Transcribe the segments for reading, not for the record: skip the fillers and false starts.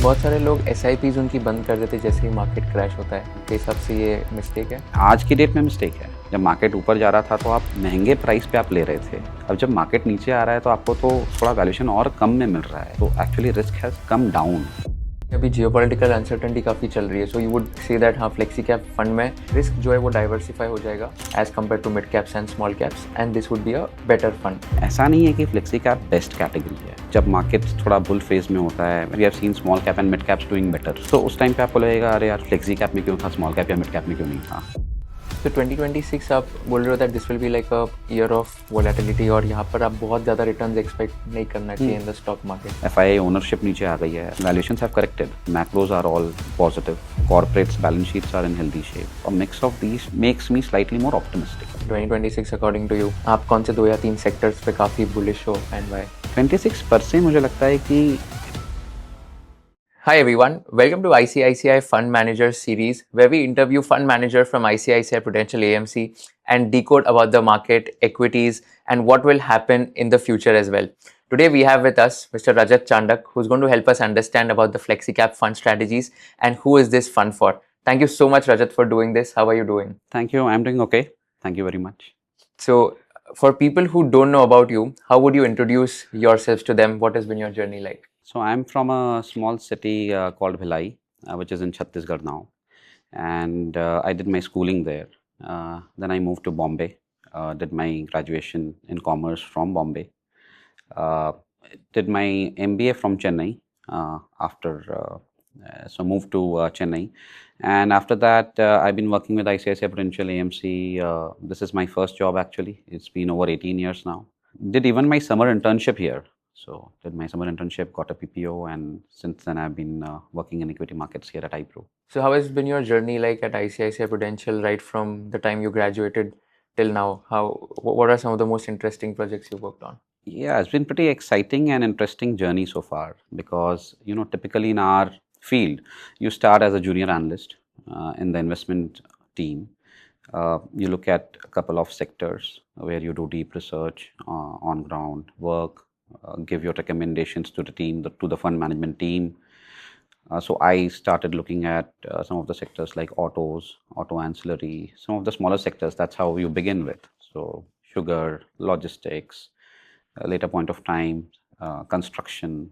बहुत सारे लोग एसआईपीज उनकी बंद कर देते जैसे ही मार्केट क्रैश होता है। आपके हिसाब से ये मिस्टेक है? आज की डेट में मिस्टेक है। जब मार्केट ऊपर जा रहा था तो आप महंगे प्राइस पे आप ले रहे थे। अब जब मार्केट नीचे आ रहा है तो आपको तो थोड़ा वैल्यूएशन और कम में मिल रहा है, तो actually risk has come down. अभी जियोपॉलिटिकल अनसर्टेनिटी काफ़ी चल रही है, so you would say that हाँ फ्लेक्सी कैप फंड में रिस्क जो है वो डाइवर्सिफाई हो जाएगा as compared to mid caps and small caps, and this would be a better fund. ऐसा नहीं है कि फ्लेक्सी कैप बेस्ट कैटेगरी है। जब मार्केट थोड़ा बुल फेज में होता है, we have seen small cap and mid caps doing better, तो उस टाइम पे आपको लगेगा अरे यार फ्लेक्सी कैप में क्यों था, स्मॉल कैप या मिड कैप में क्यों नहीं था। तो 2026 आप बोल रहे हो that this will be like a year of volatility, और यहाँ पर आप बहुत ज़्यादा रिटर्न्स एक्सपेक्ट नहीं करना चाहिए in the stock market. FII ownership नीचे आ गई है, valuations have corrected, macros are all positive, corporates balance sheets are in healthy shape, a mix of these makes me slightly more optimistic. 2026 according to you आप कौन से 2 या 3 sectors पे काफ़ी बुलिश हो एंड वाई? 26% मुझे लगता है कि Hi everyone, welcome to ICICI Fund Managers series where we interview fund manager from ICICI Prudential AMC and decode about the market, equities and what will happen in the future as well. Today we have with us Mr. Rajat Chandak, who's going to help us understand about the FlexiCap fund strategies and who is this fund for. Thank you so much Rajat for doing this. How are you doing? thank you, I'm doing okay. Thank you very much. So for people who don't know about you, how would you introduce yourselves to them? What has been your journey like? So I'm from a small city called Bhilai, which is in Chhattisgarh now, and I did my schooling there. Then I moved to Bombay, did my graduation in commerce from Bombay, uh, did my MBA from Chennai so moved to Chennai, and after that I've been working with ICICI Prudential AMC. This is my first job actually. It's been over 18 years now. Did even my summer internship here. So did my summer internship, got a PPO, and since then I've been working in equity markets here at iPro. So how has been your journey like at ICICI Prudential right from the time you graduated till now? What are some of the most interesting projects you worked on? Yeah, it's been pretty exciting and interesting journey so far because typically in our field you start as a junior analyst in the investment team. You look at a couple of sectors where you do deep research, on ground work, give your recommendations to the team, to the fund management team. So I started looking at some of the sectors like auto ancillary, some of the smaller sectors. That's how you begin with. So sugar, logistics, later point of time, construction,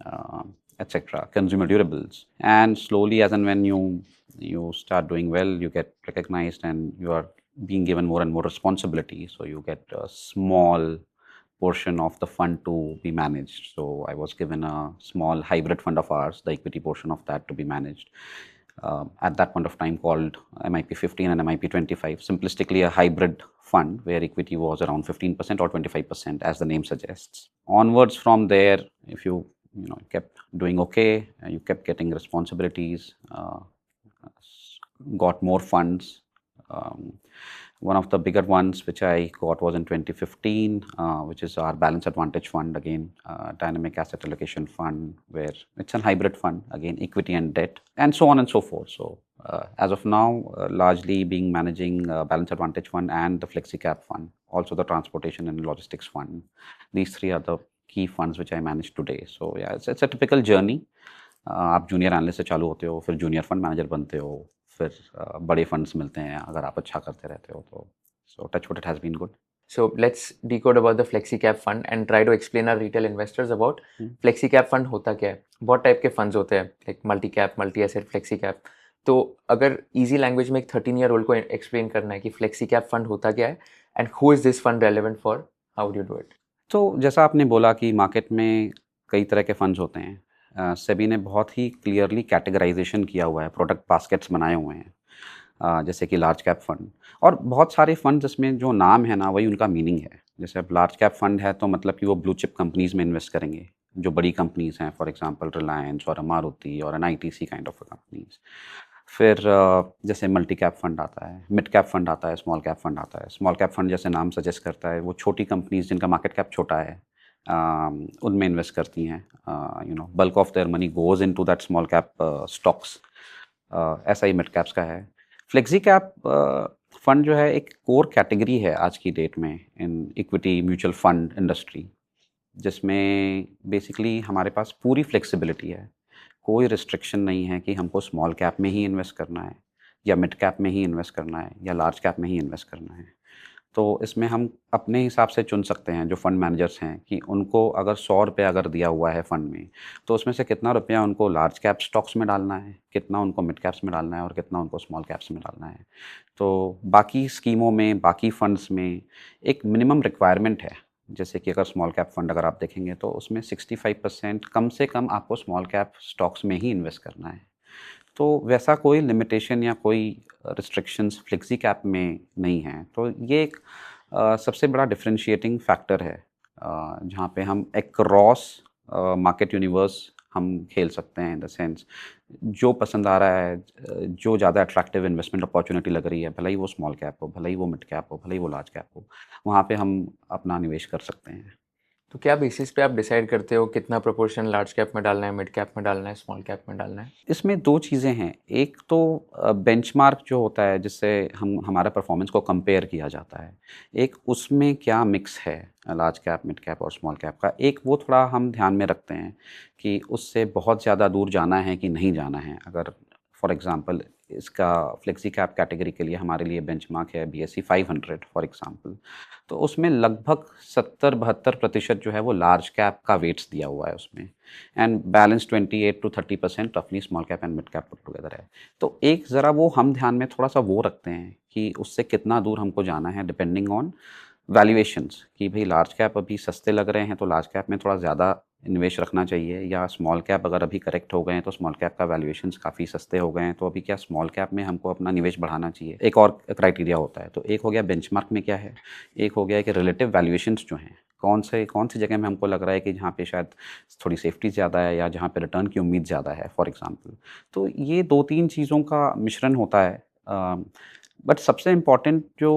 uh, etc., consumer durables. And slowly, as and when you start doing well, you get recognized and you are being given more and more responsibility. So you get a small portion of the fund to be managed. So I was given a small hybrid fund of ours, the equity portion of that to be managed. At that point of time called MIP 15 and MIP 25, simplistically a hybrid fund where equity was around 15% or 25% as the name suggests. Onwards from there, if you kept doing okay, you kept getting responsibilities, got more funds. Um, One of the bigger ones which I got was in 2015, which is our Balance Advantage Fund, again, dynamic asset allocation fund, where it's a hybrid fund, again, equity and debt, and so on and so forth. So, as of now, largely being managing Balance Advantage Fund and the FlexiCap Fund, also the Transportation and Logistics Fund. These three are the key funds which I manage today. So, yeah, it's a typical journey. आप junior analyst से चालू होते हो, फिर junior fund manager बनते हो, फिर बड़े फंड्स मिलते हैं अगर आप अच्छा करते रहते हो तो. So touch wood, it has been good. So let's decode about the FlexiCap fund and try to explain our retail investors about FlexiCap fund होता क्या है. बहुत टाइप के फंड्स होते हैं like multi cap, multi asset, FlexiCap. तो अगर easy language में एक 13-year-old को एक्सप्लेन करना है कि FlexiCap फंड होता क्या है and who is this fund relevant for, how would you do it? तो जैसा आपने बोला कि मार्केट में कई तरह के फंड्स होते हैं, सेबी ने बहुत ही क्लियरली कैटेगराइजेशन किया हुआ है, प्रोडक्ट बास्केट्स बनाए हुए हैं, जैसे कि लार्ज कैप फंड और बहुत सारे फंड जिसमें जो नाम है ना वही उनका मीनिंग है. जैसे अब लार्ज कैप फंड है तो मतलब कि वो ब्लू चिप कंपनीज में इन्वेस्ट करेंगे, जो बड़ी कंपनीज हैं, फॉर एग्जांपल रिलायंस और मारुति और an ITC kind of companies. फिर जैसे मल्टी कैप फंड आता है, मिड कैप फंड आता है, स्मॉल कैप फंड आता है. स्मॉल कैप फंड जैसे नाम सजेस्ट करता है वो छोटी कंपनीज जिनका मार्केट कैप छोटा है उनमें इन्वेस्ट करती हैं. Bulk of their money goes into that small cap stocks. ऐसा ही मिड कैप्स का है. फ्लेक्सी कैप फंड जो है एक कोर कैटेगरी है आज की डेट में in equity mutual fund industry, जिसमें बेसिकली हमारे पास पूरी फ्लेक्सिबिलिटी है. कोई रिस्ट्रिक्शन नहीं है कि हमको स्मॉल कैप में ही इन्वेस्ट करना है या मिड कैप में ही इन्वेस्ट करना है या लार्ज कैप में ही इन्वेस्ट करना है। तो इसमें हम अपने हिसाब से चुन सकते हैं, जो फंड मैनेजर्स हैं, कि उनको अगर 100 रुपये अगर दिया हुआ है फंड में, तो उसमें से कितना रुपया उनको लार्ज कैप स्टॉक्स में डालना है, कितना उनको मिड कैप्स में डालना है और कितना उनको स्मॉल कैप्स में डालना है। तो बाकी स्कीमों में, बाकी फंड्स में एक मिनिमम रिक्वायरमेंट है। जैसे कि अगर स्मॉल कैप फंड अगर आप देखेंगे तो उसमें 65% कम से कम आपको स्मॉल कैप स्टॉक्स में ही इन्वेस्ट करना है। तो वैसा कोई लिमिटेशन या कोई रिस्ट्रिक्शंस फ्लेक्सी कैप में नहीं है। तो ये एक सबसे बड़ा डिफरेंशिएटिंग फैक्टर है, जहाँ पे हम अक्रॉस मार्केट यूनिवर्स हम खेल सकते हैं। इन द सेंस जो पसंद आ रहा है, जो ज़्यादा अट्रैक्टिव इन्वेस्टमेंट अपॉर्चुनिटी लग रही है, भले ही वो स्मॉल कैप हो, भले ही वो मिड कैप हो, भले ही वो लार्ज कैप हो, वहाँ पे हम अपना निवेश कर सकते हैं। तो क्या बेसिस पे आप डिसाइड करते हो कितना प्रोपोर्शन लार्ज कैप में डालना है, मिड कैप में डालना है, स्मॉल कैप में डालना है? इसमें 2 चीज़ें हैं। एक तो बेंचमार्क जो होता है, जिससे हम हमारा परफॉर्मेंस को कंपेयर किया जाता है। एक उसमें क्या मिक्स है लार्ज कैप, मिड कैप और स्मॉल कैप का, एक वो थोड़ा हम ध्यान में रखते हैं कि उससे बहुत ज़्यादा दूर जाना है कि नहीं जाना है। अगर फॉर एग्ज़ाम्पल इसका फ्लेक्सी कैप कैटेगरी के लिए हमारे लिए बेंचमार्क है BSE 500 फॉर एग्ज़ाम्पल, तो उसमें लगभग 70-72% जो है वो लार्ज कैप का वेट्स दिया हुआ है उसमें, एंड बैलेंस 28 to 30% रफली small cap and mid cap put together है। तो एक ज़रा वो हम ध्यान में थोड़ा सा वो रखते हैं कि उससे कितना दूर हमको जाना है, डिपेंडिंग ऑन वैल्यूएशंस, कि भाई लार्ज कैप अभी सस्ते लग रहे हैं तो लार्ज कैप में थोड़ा ज़्यादा निवेश रखना चाहिए, या स्मॉल कैप अगर अभी करेक्ट हो गए हैं तो स्मॉल कैप का वैल्यूएशंस काफ़ी सस्ते हो गए हैं, तो अभी क्या स्मॉल कैप में हमको अपना निवेश बढ़ाना चाहिए। एक और क्राइटेरिया होता है। तो एक हो गया बेंचमार्क में क्या है, एक हो गया कि रिलेटिव वैल्यूएशंस जो हैं, कौन सी जगह में हमको लग रहा है कि जहाँ पे शायद थोड़ी सेफ्टी ज़्यादा है या जहाँ पे रिटर्न की उम्मीद ज़्यादा है फॉर एग्ज़ाम्पल। तो ये 2-3 चीज़ों का मिश्रण होता है। बट सबसे इम्पॉर्टेंट जो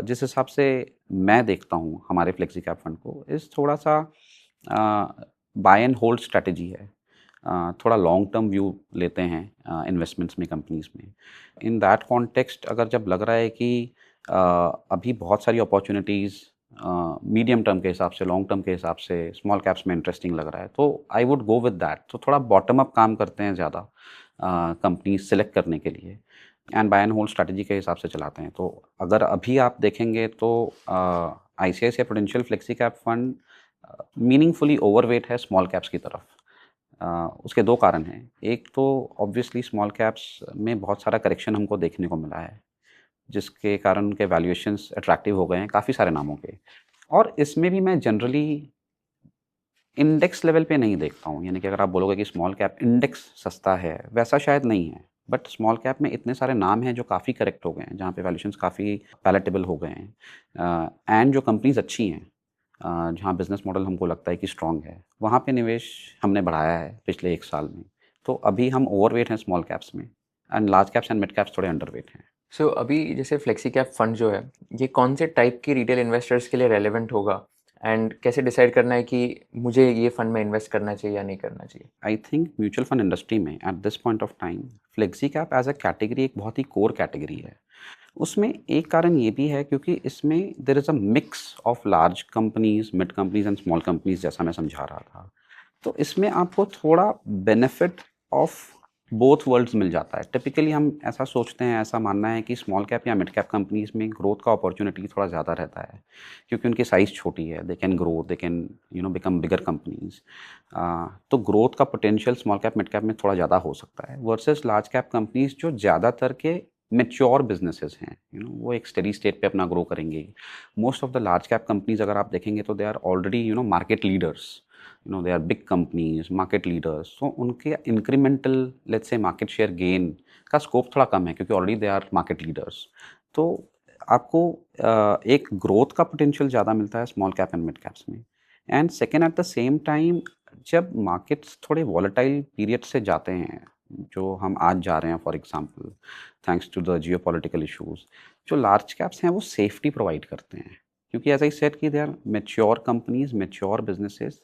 जिस हिसाब से मैं देखता हूँ हमारे फ्लेक्सी कैप फंड को, इस थोड़ा सा बाय एंड होल्ड स्ट्रैटेजी है। थोड़ा लॉन्ग टर्म व्यू लेते हैं इन्वेस्टमेंट्स में, कंपनीज़ में। इन दैट कॉन्टेक्स्ट अगर जब लग रहा है कि अभी बहुत सारी अपॉर्चुनिटीज़ मीडियम टर्म के हिसाब से, लॉन्ग टर्म के हिसाब से स्मॉल कैप्स में इंटरेस्टिंग लग रहा है, तो I would go with that. तो थोड़ा बॉटम अप काम करते हैं ज़्यादा कंपनी सेलेक्ट करने के लिए, and buy and hold strategy के हिसाब से चलाते हैं। तो अगर अभी आप देखेंगे तो ICICI prudential flexi cap fund meaningfully overweight है स्मॉल कैप्स की तरफ। उसके 2 कारण हैं। एक तो ऑब्वियसली स्मॉल कैप्स में बहुत सारा करेक्शन हमको देखने को मिला है, जिसके कारण उनके वैल्यूएशंस अट्रैक्टिव हो गए हैं काफ़ी सारे नामों के। और इसमें भी मैं जनरली इंडेक्स लेवल पे नहीं देखता हूँ, यानी कि अगर आप बोलोगे कि स्मॉल कैप इंडेक्स सस्ता है, वैसा शायद नहीं है। बट स्मॉल कैप में इतने सारे नाम हैं जो काफ़ी करेक्ट हो गए हैं, जहाँ पे वैल्यूएशंस काफ़ी पैलेटेबल हो गए हैं, एंड जो कंपनीज अच्छी हैं, जहाँ बिज़नेस मॉडल हमको लगता है कि स्ट्रॉन्ग है, वहाँ पे निवेश हमने बढ़ाया है पिछले 1 साल में। तो अभी हम ओवरवेट हैं स्मॉल कैप्स में, and large caps and mid caps थोड़े अंडरवेट हैं। सो अभी जैसे फ्लेक्सी कैप फंड जो है, ये कौन से टाइप की रिटेल इन्वेस्टर्स के लिए रेलेवेंट होगा, एंड कैसे डिसाइड करना है कि मुझे ये फंड में इन्वेस्ट करना चाहिए या नहीं करना चाहिए? I think mutual fund industry में at this point of time flexi cap as a category एक बहुत ही कोर कैटेगरी है। उसमें एक कारण ये भी है क्योंकि इसमें there is a mix of large companies, mid companies and small companies, जैसा मैं समझा रहा था। तो इसमें आपको थोड़ा बेनिफिट ऑफ बोथ वर्ल्ड्स मिल जाता है। टिपिकली हम ऐसा सोचते हैं, ऐसा मानना है कि स्मॉल कैप या मिड कैप कंपनीज में ग्रोथ का अपॉर्चुनिटी थोड़ा ज़्यादा रहता है, क्योंकि उनकी साइज़ छोटी है, they can grow, they can become bigger companies. तो ग्रोथ का potential small cap, mid cap में थोड़ा ज़्यादा हो सकता है, वर्सेस लार्ज कैप कंपनीज जो ज़्यादातर के मैच्योर बिजनेसेस हैं, वो एक स्टेडी स्टेट पे अपना ग्रो करेंगे। Most of the large cap companies अगर आप देखेंगे तो they are already market leaders, they are big companies, market leaders. तो उनके incremental let's say market share gain का स्कोप थोड़ा कम है, क्योंकि already they are market leaders. तो आपको एक ग्रोथ का पोटेंशियल ज़्यादा मिलता है small cap and mid caps में। And second, at the same time जब मार्केट्स थोड़े वॉलेटाइल पीरियड से जाते हैं, जो हम आज जा रहे हैं for example, thanks to the geopolitical issues, जो लार्ज कैप्स हैं वो सेफ्टी प्रोवाइड करते हैं, क्योंकि एज आई सेड कि they are mature companies, mature businesses,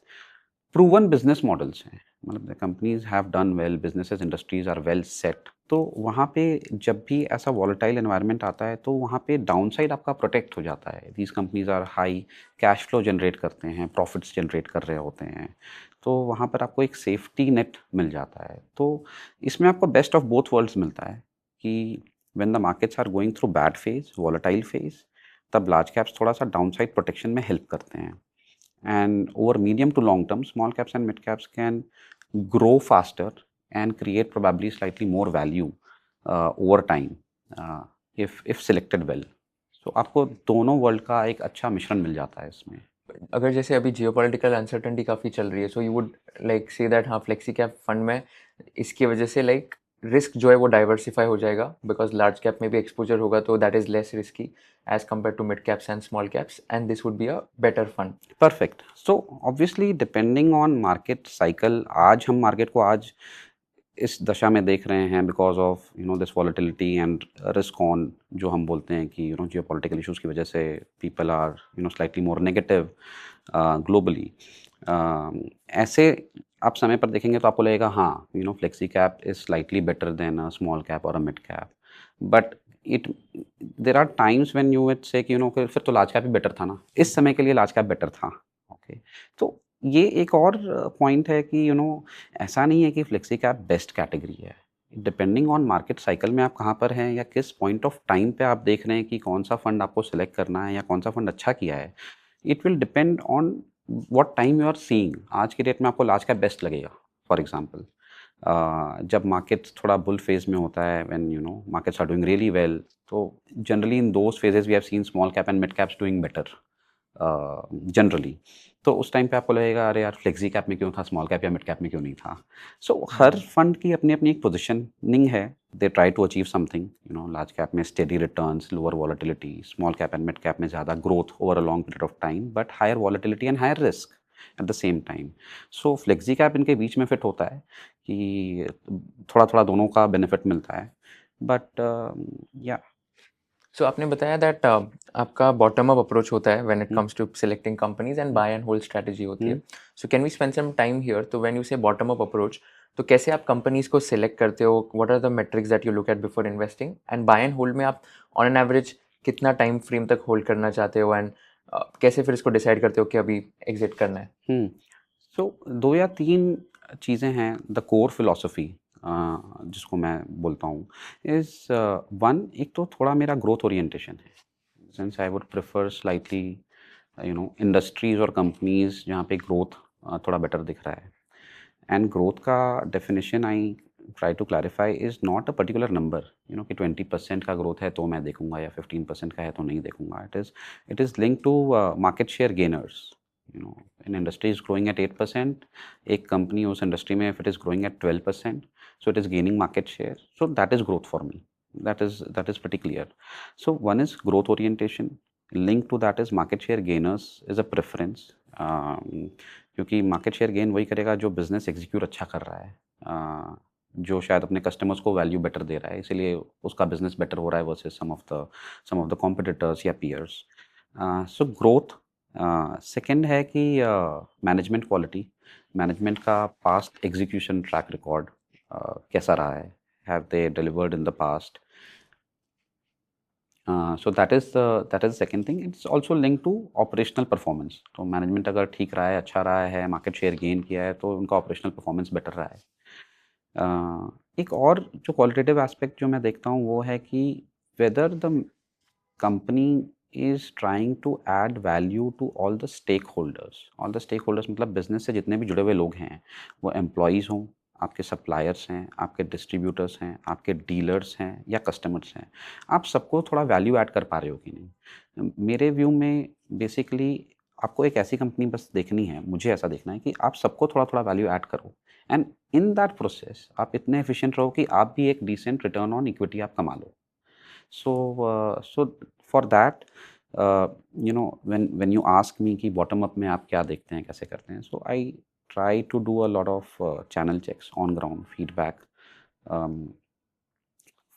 proven business models हैं। मतलब the companies have done well, businesses, industries are well set. तो वहाँ पे जब भी ऐसा वॉलेटाइल एनवायरनमेंट आता है तो वहाँ पे डाउनसाइड आपका प्रोटेक्ट हो जाता है। These companies are high cash flow generate करते हैं, प्रॉफिट्स जनरेट कर रहे होते हैं, तो वहाँ पर आपको एक सेफ्टी नेट मिल जाता है। तो इसमें आपको बेस्ट ऑफ बोथ वर्ल्ड्स मिलता है कि when the markets are going through bad phase, volatile phase, तब लार्ज कैप्स थोड़ा सा डाउनसाइड प्रोटेक्शन में हेल्प करते हैं। And over medium to long term, small caps and mid caps can grow faster and create probably slightly more value over time if selected well. So आपको दोनों world का एक अच्छा मिश्रण मिल जाता है इसमें। अगर जैसे अभी जियोपॉलिटिकल अनसर्टेनिटी काफ़ी चल रही है, सो यू वुड लाइक से दैट हाँ फ्लेक्सी कैप फंड में इसकी वजह से लाइक रिस्क जो है वो डाइवर्सिफाई हो जाएगा, बिकॉज लार्ज कैप में भी एक्सपोजर होगा तो that is less risky as compared to mid caps and small caps, and this would be a better fund. Perfect. So obviously depending on market cycle, आज हम market को आज इस दशा में देख रहे हैं because of this volatility and risk on, जो हम बोलते हैं कि जियो पॉलिटिकल इशूज़ की वजह से people are slightly more negative globally. ऐसे आप समय पर देखेंगे तो आपको लगेगा हाँ flexi cap is slightly better than a small cap और a mid cap, but it there are times when you would say कि फिर तो लार्ज कैप ही बेटर था ना, इस समय के लिए लार्ज कैप बेटर था। ओके, तो ये एक और पॉइंट है कि ऐसा नहीं है कि फ्लेक्सी कैप बेस्ट कैटेगरी है। डिपेंडिंग ऑन मार्केट साइकिल में आप कहाँ पर हैं या किस पॉइंट ऑफ टाइम पे आप देख रहे हैं कि कौन सा फंड आपको सिलेक्ट करना है या कौन सा फंड अच्छा किया है, it will depend on what time you are seeing. आज के डेट में आपको लार्ज कैप बेस्ट लगेगा। फॉर एग्जांपल, जब मार्केट थोड़ा बुल फेज में होता है, when markets are doing really well, तो generally in those phases we have seen small cap and mid caps doing better generally. तो उस टाइम पे आपको लगेगा अरे यार फ्लेक्सी कैप में क्यों था, स्मॉल कैप या मिड कैप में क्यों नहीं था। सो हर फंड की अपनी अपनी एक पोजिशनिंग है। They try to achieve something, large cap में steady returns, lower volatility, small cap and mid cap में ज़्यादा growth over a long period of time, but higher volatility and higher risk at the same time. So flexi cap इनके बीच में fit होता है कि थोड़ा थोड़ा दोनों का बेनिफिट मिलता है, बट या। सो आपने बताया दैट आपका बॉटम अप अप्रोच होता है when it comes to selecting companies and buy and hold strategy होती है। So can we spend some time here, तो when you say bottom up approach, तो कैसे आप कंपनीज को सिलेक्ट करते हो, what are the metrics that you look at before investing, and buy and hold में आप ऑन एन एवरेज कितना टाइम फ्रेम तक होल्ड करना चाहते हो, एंड कैसे फिर इसको डिसाइड करते हो कि अभी एग्जिट करना है? सो 2 या 3 चीज़ें हैं द कोर फिलॉसफी जिसको मैं बोलता हूँ इज़ वन, एक तो थोड़ा मेरा ग्रोथ ओरिएंटेशन है। Since I would prefer slightly industries और कंपनीज जहाँ पे ग्रोथ थोड़ा बेटर दिख रहा है। एंड ग्रोथ का definition I try to clarify is not a particular number, कि 20% का ग्रोथ है तो मैं देखूंगा या 15% का है तो नहीं देखूंगा। It is link to market share gainers. an industry is growing at 8%, एक कंपनी उस इंडस्ट्री में if it is growing at 12%, so it is gaining market share, so that is growth for me. That is pretty clear. So one is growth orientation, linked to that is market share gainers is a preference, क्योंकि market share gain वही करेगा जो business execute अच्छा कर रहा है, जो शायद अपने कस्टमर्स को वैल्यू बेटर दे रहा है, इसीलिए उसका बिजनेस बेटर हो रहा है versus some of the competitors या पीयर्स। So growth. सेकंड है कि मैनेजमेंट क्वालिटी, मैनेजमेंट का पास्ट एग्जीक्यूशन ट्रैक रिकॉर्ड कैसा रहा है, have they delivered in the past. So that is second thing. It's also link to operational performance. तो management अगर ठीक रहा है, अच्छा रहा है, मार्केट शेयर गेन किया है, तो उनका ऑपरेशनल परफॉर्मेंस बेटर रहा है। एक और जो क्वालिटेटिव एस्पेक्ट जो मैं देखता हूँ वो है कि whether the company is trying to add value to all the stakeholders. All the stakeholders मतलब बिजनेस से जितने भी जुड़े हुए लोग हैं, वो एम्प्लॉयज़ हों, आपके सप्लायर्स हैं, आपके डिस्ट्रीब्यूटर्स हैं, आपके डीलर्स हैं या कस्टमर्स हैं, आप सबको थोड़ा वैल्यू ऐड कर पा रहे हो कि नहीं। मेरे व्यू में बेसिकली आपको एक ऐसी कंपनी बस देखनी है, मुझे ऐसा देखना है कि आप सबको थोड़ा थोड़ा वैल्यू ऐड करो, एंड इन दैट प्रोसेस आप इतने एफिशिएंट रहो कि आप भी एक डिसेंट रिटर्न ऑन इक्विटी आप कमा लो। So for that, when you ask me कि bottom up में आप क्या देखते हैं, कैसे करते हैं, so I try to do a lot of channel checks, on ground feedback um,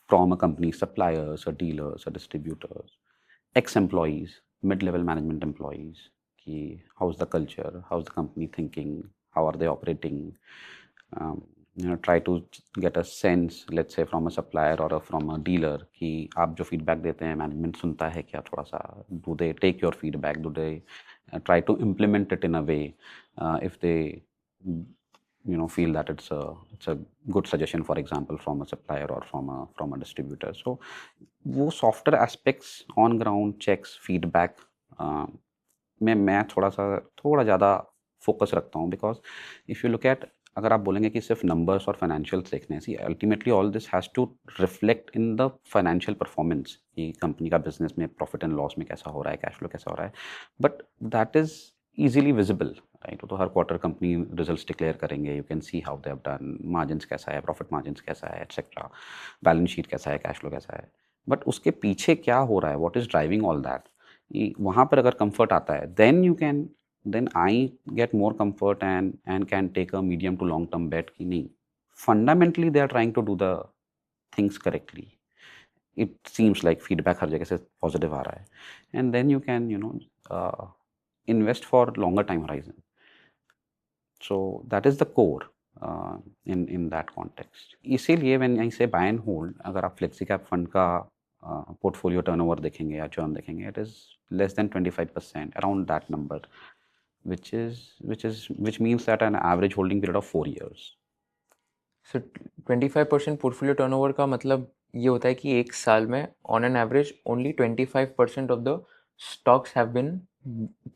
from a company, suppliers or dealers or distributors, ex-employees, mid-level management employees, कि how's the culture, how's the company thinking, how are they operating, try to get a sense, let's say from a supplier or from a dealer, कि आप जो feedback देते हैं management सुनता है क्या थोड़ा सा, do they take your feedback, do they try to implement it in a way, if they feel that it's a good suggestion, for example from a supplier or from a distributor. So वो softer aspects, on ground checks, feedback, में मैं थोड़ा ज़्यादा focus रखता हूँ, because if you look at, अगर आप बोलेंगे कि सिर्फ नंबर्स और फाइनेंशियल्स देखने सी, ultimately all this has to reflect in the financial performance, कि कंपनी का बिजनेस में प्रॉफिट एंड लॉस में कैसा हो रहा है, कैश फ्लो कैसा हो रहा है, but that is easily visible, right? तो हर क्वार्टर कंपनी रिजल्ट्स डिक्लेयर करेंगे, you can see how they have done, margins कैसा है, प्रॉफिट मार्जिन्स कैसा है, एटसेट्रा, बैलेंस शीट कैसा है, कैश फ्लो कैसा है, बट उसके पीछे क्या हो रहा है, what is driving all that, वहाँ पर अगर कंफर्ट आता है, then I get more comfort and can take a medium to long term bet कि नहीं, fundamentally they are trying to do the things correctly. It seems like feedback हर जगह से positive आ रहा है, and then you can invest for longer time horizon. So that is the core in that context. इसीलिए when I say buy and hold, अगर आप FlexiCap fund का portfolio turnover देखेंगे या churn देखेंगे, it is less than 25%, around that number, which means that an average holding period of 4 years. So 25% portfolio turnover का मतलब ये होता है कि एक साल में on an average only 25% of the stocks have been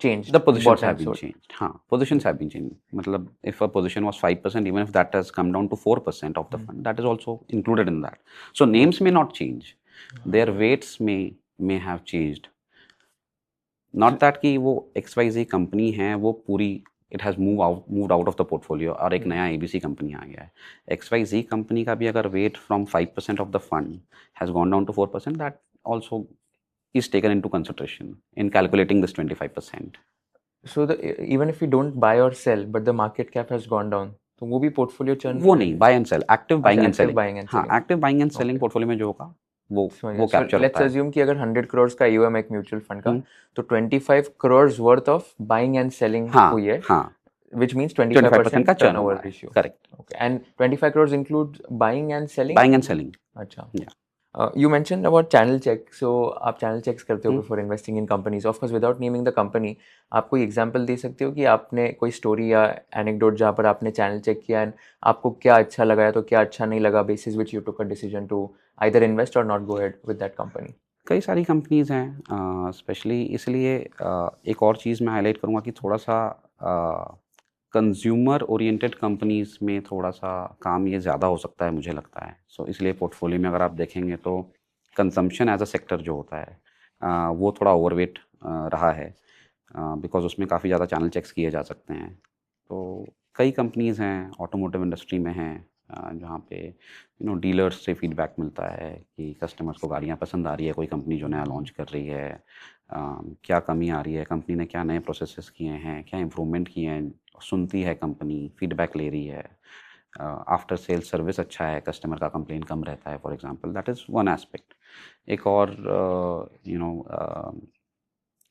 changed. The positions bought have and been sold. changed. हाँ, positions have been changed. मतलब if a position was 5%, even if that has come down to 4% of the fund, that is also included in that. So names may not change, their weights may have changed. Not that कि वो XYZ company है वो पूरी it has moved out of the portfolio और एक नया ABC company आ गया है. XYZ कंपनी का भी अगर weight from 5% of the fund has gone down to 4%, that also is taken into consideration in calculating this 25%. So even if you don't buy or sell, but the market cap has gone down, तो वो भी portfolio churn वो नहीं, buy and sell, active buying and selling. buying and हाँ, selling. active buying and selling portfolio में जो होगा वो कैप्चर लेट्स होता है. अज्यूम कि अगर 100 crores का AUM एक म्यूचुअल फंड का, तो 25 crores worth of buying and selling हुई है, हाँ, which means 25% का churn turnover होगा. ratio. Correct. Okay. And 25 crores includes buying and selling? Buying and selling. अच्छा. Yeah. You mentioned about channel check. So आप channel checks करते हो before investing in companies. Of course, without naming the company, आप कोई example दे सकते हो कि आपने कोई story या anecdote जहाँ पर आपने channel check किया and आपको क्या अच्छा लगा या तो क्या अच्छा नहीं लगा, basis which you took a decision to either invest or not go ahead with that company. कई सारी कंपनीज हैं, स्पेशली इसलिए एक और चीज़ मैं हाईलाइट करूँगा कि थोड़ा सा कंज्यूमर ओरिएंटेड कंपनीज में थोड़ा सा काम ये ज़्यादा हो सकता है, मुझे लगता है. सो इसलिए पोर्टफोलियो में अगर आप देखेंगे तो कंजम्पशन एज अ सेक्टर जो होता है वो थोड़ा ओवरवेट रहा है, बिकॉज उसमें काफ़ी ज़्यादा चैनल चेक्स किए जा सकते हैं. तो कई कंपनीज़ हैं ऑटोमोटिव इंडस्ट्री में हैं जहाँ पे डीलर्स से फीडबैक मिलता है कि कस्टमर्स को गाड़ियाँ पसंद आ रही है, कोई कंपनी जो नया लॉन्च कर रही है, क्या कमी आ रही है, कंपनी ने क्या नए प्रोसेसेस किए हैं, क्या इम्प्रूवमेंट किए हैं, सुनती है कंपनी, फीडबैक ले रही है. आफ्टर सेल सर्विस अच्छा है, कस्टमर का कंप्लेन कम रहता है, for example. That is one aspect. एक और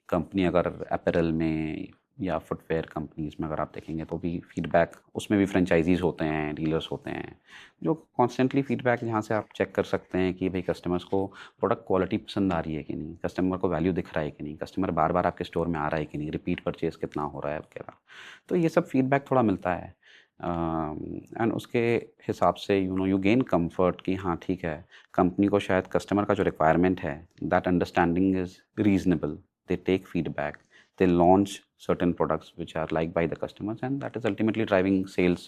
कंपनी अगर अपैरल में या फुटवेयर कंपनीज में अगर आप देखेंगे तो भी फीडबैक, उसमें भी फ्रेंचाइजीज होते हैं, डीलर्स होते हैं जो कॉन्स्टेंटली फीडबैक, जहाँ से आप चेक कर सकते हैं कि भाई कस्टमर्स को प्रोडक्ट क्वालिटी पसंद आ रही है कि नहीं, कस्टमर को वैल्यू दिख रहा है कि नहीं, कस्टमर बार बार आपके स्टोर में आ रहा है कि नहीं, रिपीट परचेज कितना हो रहा है वगैरह. तो ये सब फीडबैक थोड़ा मिलता है एंड उसके हिसाब से यू गेन कंफर्ट कि हाँ ठीक है, कंपनी को शायद कस्टमर का जो रिक्वायरमेंट है that understanding is reasonable. They take feedback, they launch certain products which are liked by the customers, and that is ultimately driving sales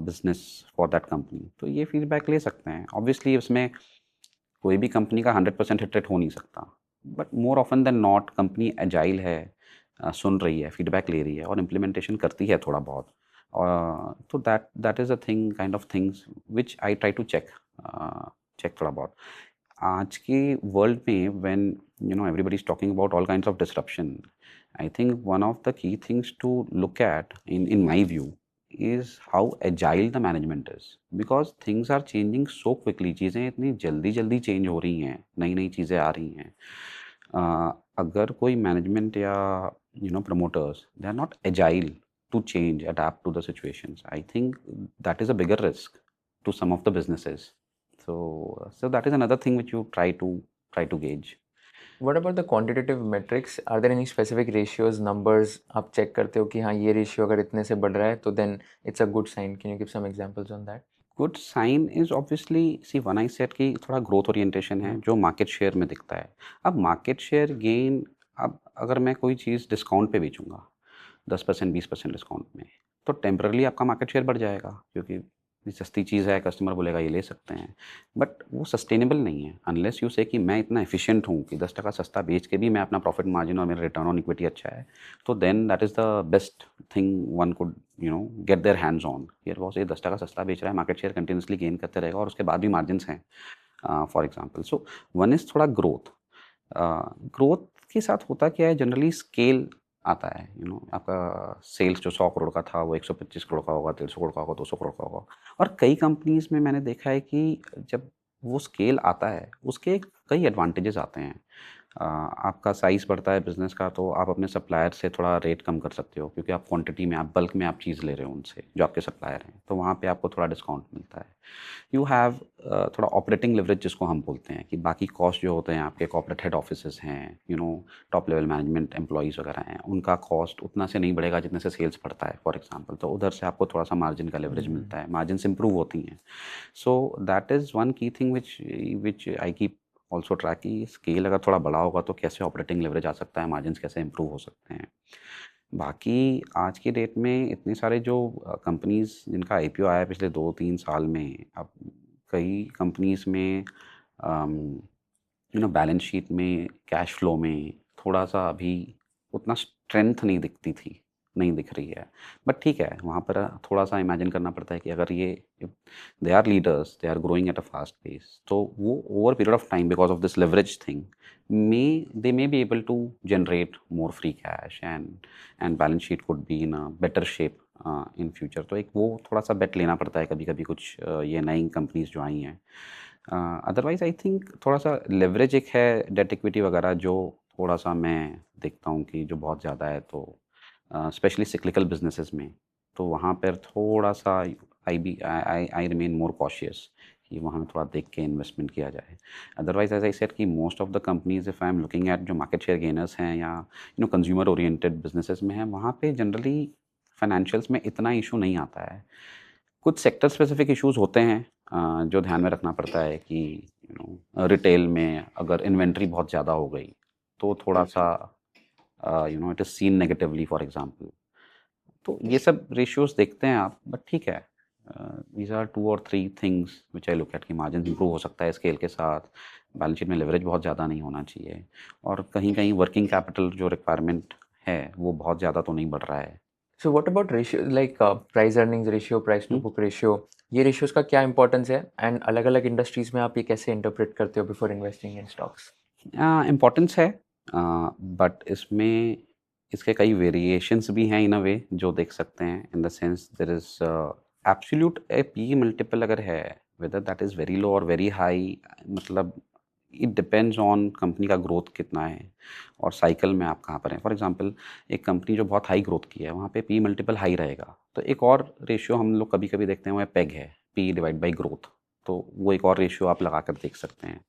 business for that company. तो ये feedback ले सकते हैं. Obviously इसमें कोई भी कंपनी का 100% हिट रेट हो नहीं सकता, but more often than not company agile है, सुन रही है, फीडबैक ले रही है और इम्प्लीमेंटेशन करती है थोड़ा बहुत. तो that is a thing, kind of things which I try to check थोड़ा बहुत. आज के वर्ल्ड में when everybody is talking about all kinds of disruption, I think one of the key things to look at in my view is how agile the management is, because things are changing so quickly. चीज़ें इतनी जल्दी जल्दी change हो रही हैं, नई नई चीज़ें आ रही हैं. अगर कोई मैनेजमेंट या promoters, they are not agile to change, adapt to the situations. I think that is a bigger risk to some of the businesses. So that is another thing which you try to gauge. What about the quantitative metrics? Are there any specific ratios, numbers आप check करते हो कि हाँ ये ratio अगर इतने से बढ़ रहा है तो then it's a good sign. Can you give some examples on that? Good sign is obviously see one I set की थोड़ा ग्रोथ ओरिएंटेशन है जो मार्केट शेयर में दिखता है. अब मार्केट शेयर गेन, अब अगर मैं कोई चीज़ डिस्काउंट पे बेचूंगा 10% 20% डिस्काउंट में, तो टेम्परली आपका मार्केट शेयर बढ़ जाएगा क्योंकि ये सस्ती चीज़ है, कस्टमर बोलेगा ये ले सकते हैं. बट वो सस्टेनेबल नहीं है अनलेस यू से कि मैं इतना एफिशिएंट हूँ कि 10% सस्ता बेच के भी मैं अपना प्रॉफिट मार्जिन और मेरा रिटर्न ऑन इक्विटी अच्छा है. तो then that is the best thing one could get their hands on. यार बॉस ये 10% सस्ता बेच रहा है, मार्केट शेयर कंटिन्यूसली गेन करते रहेगा और उसके बाद भी मार्जिन हैं for example. So one is थोड़ा ग्रोथ. ग्रोथ के साथ होता क्या है, जनरली स्केल आता है. आपका सेल्स जो 100 करोड़ का था वो 125 करोड़ का होगा, 150 करोड़ का होगा, 200 करोड़ का होगा. और कई कंपनीज में मैंने देखा है कि जब वो स्केल आता है उसके कई एडवांटेजेस आते हैं. आपका साइज़ बढ़ता है बिज़नेस का, तो आप अपने सप्लायर से थोड़ा रेट कम कर सकते हो क्योंकि आप क्वांटिटी में, आप बल्क में आप चीज़ ले रहे हो उनसे जो आपके सप्लायर हैं, तो वहाँ पे आपको थोड़ा डिस्काउंट मिलता है. यू हैव थोड़ा ऑपरेटिंग लिवरेज जिसको हम बोलते हैं कि बाकी कॉस्ट जो होते हैं आपके कॉर्पोरेट हेड ऑफिसेज हैं, टॉप लेवल मैनेजमेंट एम्प्लॉयज़ वगैरह हैं, उनका कॉस्ट उतना से नहीं बढ़ेगा जितने से सेल्स बढ़ता है फॉर एग्जांपल. तो उधर से आपको थोड़ा सा मार्जिन का लेवरेज मिलता है, मार्जिन इंप्रूव होती हैं. सो that is one key thing which I keep also track की स्केल अगर थोड़ा बड़ा होगा तो कैसे ऑपरेटिंग लेवरेज आ सकता है, मार्जिन कैसे इंप्रूव हो सकते हैं. बाकी आज की डेट में इतने सारे जो कंपनीज़ जिनका आईपीओ आया पिछले 2-3 साल में, अब कई कंपनीज़ में बैलेंस शीट में, कैश फ्लो में थोड़ा सा अभी उतना स्ट्रेंथ नहीं दिख रही है. बट ठीक है, वहाँ पर थोड़ा सा इमेजिन करना पड़ता है कि अगर ये they are leaders, they are growing at a fast pace, तो वो over period of time because of this leverage thing they may be able to generate more free cash and balance sheet could be in a better shape in future. तो एक वो थोड़ा सा बेट लेना पड़ता है कभी कभी कुछ ये नई कंपनीज जो आई हैं. अदरवाइज आई थिंक थोड़ा सा लेवरेज एक है डेट इक्विटी वगैरह जो थोड़ा सा मैं देखता हूँ कि जो बहुत ज़्यादा है, तो स्पेशली सिक्लिकल बिजनेसेस में, तो वहाँ पर थोड़ा सा आई रिमेन मोर कॉशियस कि वहाँ थोड़ा देख के इन्वेस्टमेंट किया जाए. अदरवाइज एज आई सेड कि most of the companies if I am looking at जो मार्केट शेयर गेनर्स हैं या कंज्यूमर ओरिएंटेड बिजनेसेस में हैं, वहाँ पे जनरली फाइनेंशियल्स में इतना इशू नहीं आता है. कुछ सेक्टर स्पेसिफिक इश्यूज होते हैं जो ध्यान में रखना पड़ता है कि रिटेल में अगर इन्वेंट्री बहुत ज़्यादा हो गई तो थोड़ा सा it is scene negatively for example. तो ये सब रेशियोज देखते हैं आप. बट ठीक है, these are 2 or 3 things which I look at कि मार्जिन इंप्रूव हो सकता है स्केल के साथ, बैलेंस शीट में लेवरेज बहुत ज़्यादा नहीं होना चाहिए, और कहीं कहीं वर्किंग कैपिटल जो रिक्वायरमेंट है वो बहुत ज़्यादा तो नहीं बढ़ रहा है. So what about ratio like price earnings ratio, price to book ratio? ये ratios का क्या importance है and अलग-अलग industries में आप ये कैसे interpret करते हो before investing in stocks? Importance है, बट इसमें इसके कई वेरिएशंस भी हैं इन अ वे जो देख सकते हैं. In the sense there is absolute P E multiple अगर है, whether that is very low और वेरी हाई, मतलब इट डिपेंड्स ऑन कंपनी का ग्रोथ कितना है और साइकिल में आप कहाँ पर हैं. फॉर एग्जांपल एक कंपनी जो बहुत हाई ग्रोथ की है वहाँ पे पी मल्टीपल हाई रहेगा, तो एक और रेशियो हम लोग कभी कभी देखते हैं वो पेग है, पी डिवाइड बाई ग्रोथ. तो वो एक और रेशियो आप लगा कर देख सकते हैं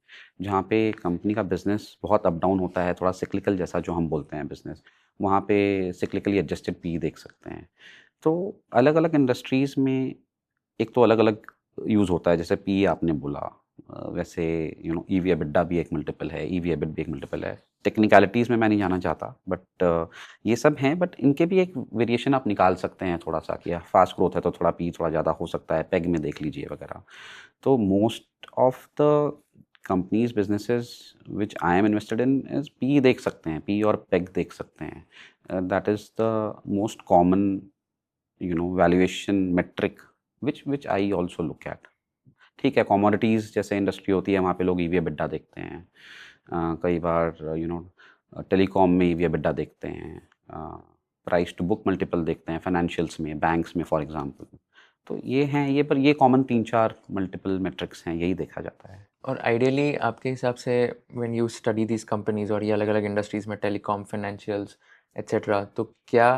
जहाँ पे कंपनी का बिजनेस बहुत अप डाउन होता है, थोड़ा सिक्लिकल जैसा जो हम बोलते हैं बिजनेस, वहाँ पे सिक्लिकली एडजस्टेड पी देख सकते हैं. तो अलग अलग इंडस्ट्रीज़ में एक तो अलग अलग यूज़ होता है. जैसे पी आपने बोला, वैसे ईवी एबिडा भी एक मल्टीपल है, ईवी एबिट भी एक मल्टीपल है. टेक्निकलिटीज़ में मैं नहीं जाना चाहता, बट ये सब हैं. बट इनके भी एक वेरिएशन आप निकाल सकते हैं थोड़ा सा कि फास्ट ग्रोथ है तो थोड़ा पी थोड़ा ज़्यादा हो सकता है, पेग में देख लीजिए वगैरह. तो most of the companies businesses which I am invested in is P देख सकते हैं, पी और पेग देख सकते हैं. That is the most common valuation metric which I also look at. ठीक है, कमोडिटीज़ जैसे इंडस्ट्री होती है वहाँ पे लोग ईवी एबिडा देखते हैं. कई बार टेलीकॉम में ईवी एबिडा देखते हैं, प्राइस टू बुक मल्टीपल देखते हैं फाइनेंशियल्स में, बैंक्स में फॉर एग्जांपल. तो ये हैं, ये पर ये कॉमन 3-4 मल्टीपल मेट्रिक्स हैं, यही देखा जाता है. और आइडियली आपके हिसाब से when you study these companies और ये अलग-अलग इंडस्ट्रीज में टेलीकॉम, फाइनेंशियल्स एटसेट्रा, तो क्या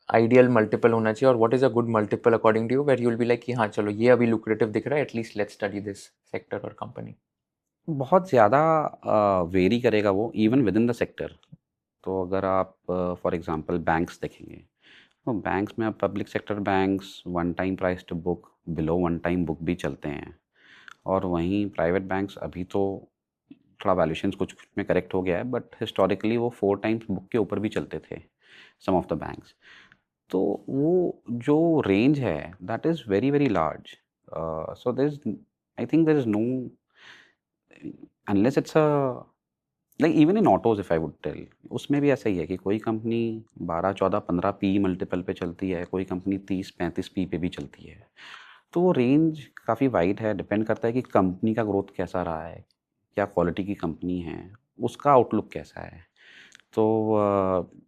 आइडियल मल्टीपल होना चाहिए, और what is a good multiple according to you, where you will be like कि हाँ चलो ये अभी लुक्रेटिव दिख रहा है, at least let's study this sector और कंपनी? बहुत ज़्यादा वेरी करेगा वो even within the sector. तो अगर आप फॉर एग्जांपल बैंक्स देखेंगे, तो बैंक्स में अब public sector banks one time price to book, below one time book भी चलते हैं। और वहीं प्राइवेट बैंक्स अभी तो थोड़ा वैल्यूएशंस कुछ कुछ में करेक्ट हो गया है, बट हिस्टोरिकली वो 4 टाइम्स बुक के ऊपर भी चलते थे सम ऑफ द बैंक्स। तो वो जो रेंज है that is very very large. So there is, I think there is no, unless it's a, like even in autos if I would tell, उसमें भी ऐसा ही है कि कोई कंपनी 12 14 15 पी मल्टीपल पे चलती है, कोई कंपनी 30 35 पी पे भी चलती है। तो वो रेंज काफ़ी वाइड है, डिपेंड करता है कि कंपनी का ग्रोथ कैसा रहा है, क्या क्वालिटी की कंपनी है, उसका आउटलुक कैसा है। तो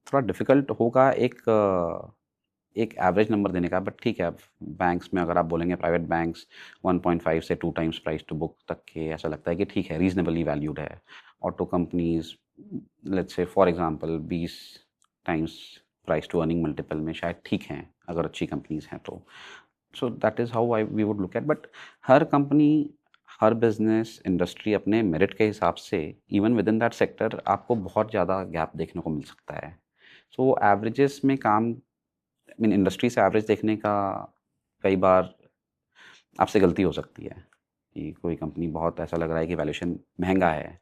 थोड़ा डिफ़िकल्ट होगा एक एवरेज नंबर देने का, बट ठीक है। अब बैंक्स में अगर आप बोलेंगे प्राइवेट बैंक्स 1.5 से 2 टाइम्स प्राइस टू बुक तक के, ऐसा लगता है कि ठीक है, रीजनेबली वैल्यूड है। Auto companies let's say for example 20 times price to earning multiple में शायद ठीक हैं अगर अच्छी कंपनीज हैं तो। So that is how I we would look at. But हर कंपनी, हर बिजनेस इंडस्ट्री अपने मेरिट के हिसाब से even within that sector आपको बहुत ज़्यादा गैप देखने को मिल सकता है। सो एवरेजेस में काम, आई मीन इंडस्ट्री से एवरेज देखने का कई बार आपसे गलती हो सकती है कि कोई कंपनी बहुत ऐसा लग रहा है कि वैल्यूएशन महंगा है,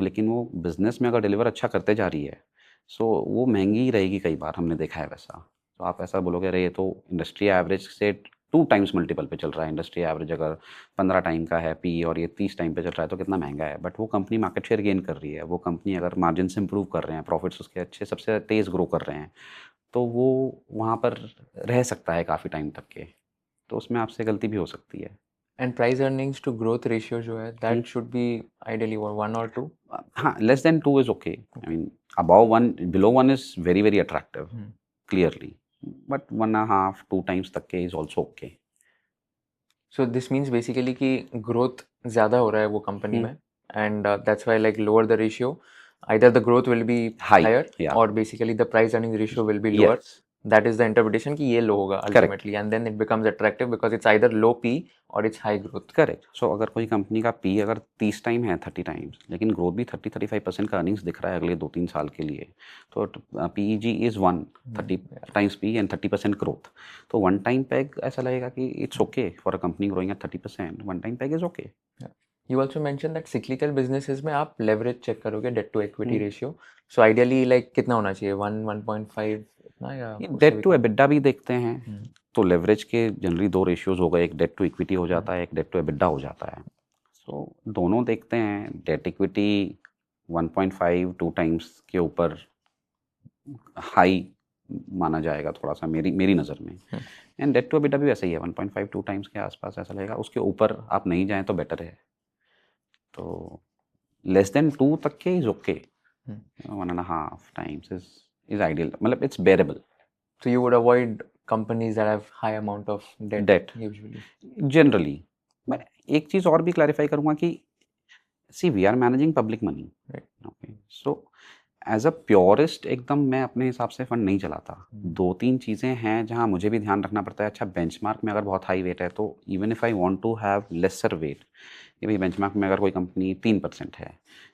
लेकिन वो बिजनेस में अगर डिलीवर अच्छा करते जा रही है, सो वो महंगी ही रहेगी। कई बार हमने देखा है वैसा। तो आप ऐसा बोलोगे अरे ये तो इंडस्ट्री एवरेज से 2 टाइम्स मल्टीपल पे चल रहा है, इंडस्ट्री एवरेज अगर 15 टाइम का है पी और ये 30 टाइम पे चल रहा है तो कितना महंगा है। बट वो कंपनी मार्केट शेयर गेन कर रही है, वो कंपनी अगर मार्जिन से इंप्रूव कर रहे हैं, प्रॉफिट्स उसके अच्छे सबसे तेज़ ग्रो कर रहे हैं, तो वो वहाँ पर रह सकता है काफ़ी टाइम तक के। तो उसमें आपसे गलती भी हो सकती है। And price earnings to growth ratio जो है, हुँ। That should be ideally 1 or 2? हाँ, less than 2 is okay. I mean above 1, below 1 is very, very attractive clearly. But 1 1/2, 2 times तक के is also okay. So this means basically कि growth ज़्यादा हो रहा है वो कंपनी हुँ। में, and that's why like lower the ratio, either the growth will be high, higher या or basically the price earning ratio will be lower. Yes, That is the interpretation कि ये low होगा correct. ultimately, and then it becomes attractive because it's either low P or it's high growth. Correct. So अगर कोई company का P अगर 30 time है, 30 times, लेकिन growth भी 30-35% का अर्निंग्स दिख रहा है अगले 2-3 साल के लिए, तो PEG is 1, 30 Yeah. Times P and 30% growth. तो वन टाइम पैग ऐसा लगेगा कि it's okay for a company growing at 30%, one time peg is okay. Yeah. You also mentioned that cyclical businesses में आप leverage check करोगे, debt to equity hmm. ratio. So ideally like कितना होना चाहिए, 1-1.5 इतना या ये उससे डेट भी टू कम? एबिटा भी देखते हैं। हम्म, तो लेवरेज के जनरली 2 रेशियोज़ हो गए, एक डेट टू इक्विटी हो जाता है, एक डेट टू एबिटा हो जाता है। सो दोनों देखते हैं। डेट इक्विटी 1.5 2 टाइम्स के ऊपर हाई माना जाएगा थोड़ा-सा मेरी मेरी नज़र में। हम्म। एंड डेट टू एबिटा भी वैसा ही है, 1.5 2 टाइम्स के आस-पास ऐसा लगेगा। उसके ऊपर आप नहीं जाएँ तो बेटर है। तो लेस देन 2 तक के is okay. 1 and a half times is ideal, मतलब it's बेयरेबल। So you would avoid companies that have high amount of debt debt usually. Generally. मैं एक चीज़ और भी क्लैरिफ़ाई करूँगा कि see we are managing public money. Right. Okay, so as a purist एकदम मैं अपने हिसाब से फंड नहीं चलाता। 2-3 चीज़ें हैं जहाँ मुझे भी ध्यान रखना पड़ता है। अच्छा, बेंचमार्क में अगर बहुत हाई वेट है तो even if I want to have lesser weight, कि भाई बेंचमार्क में अगर कोई कंपनी 3% है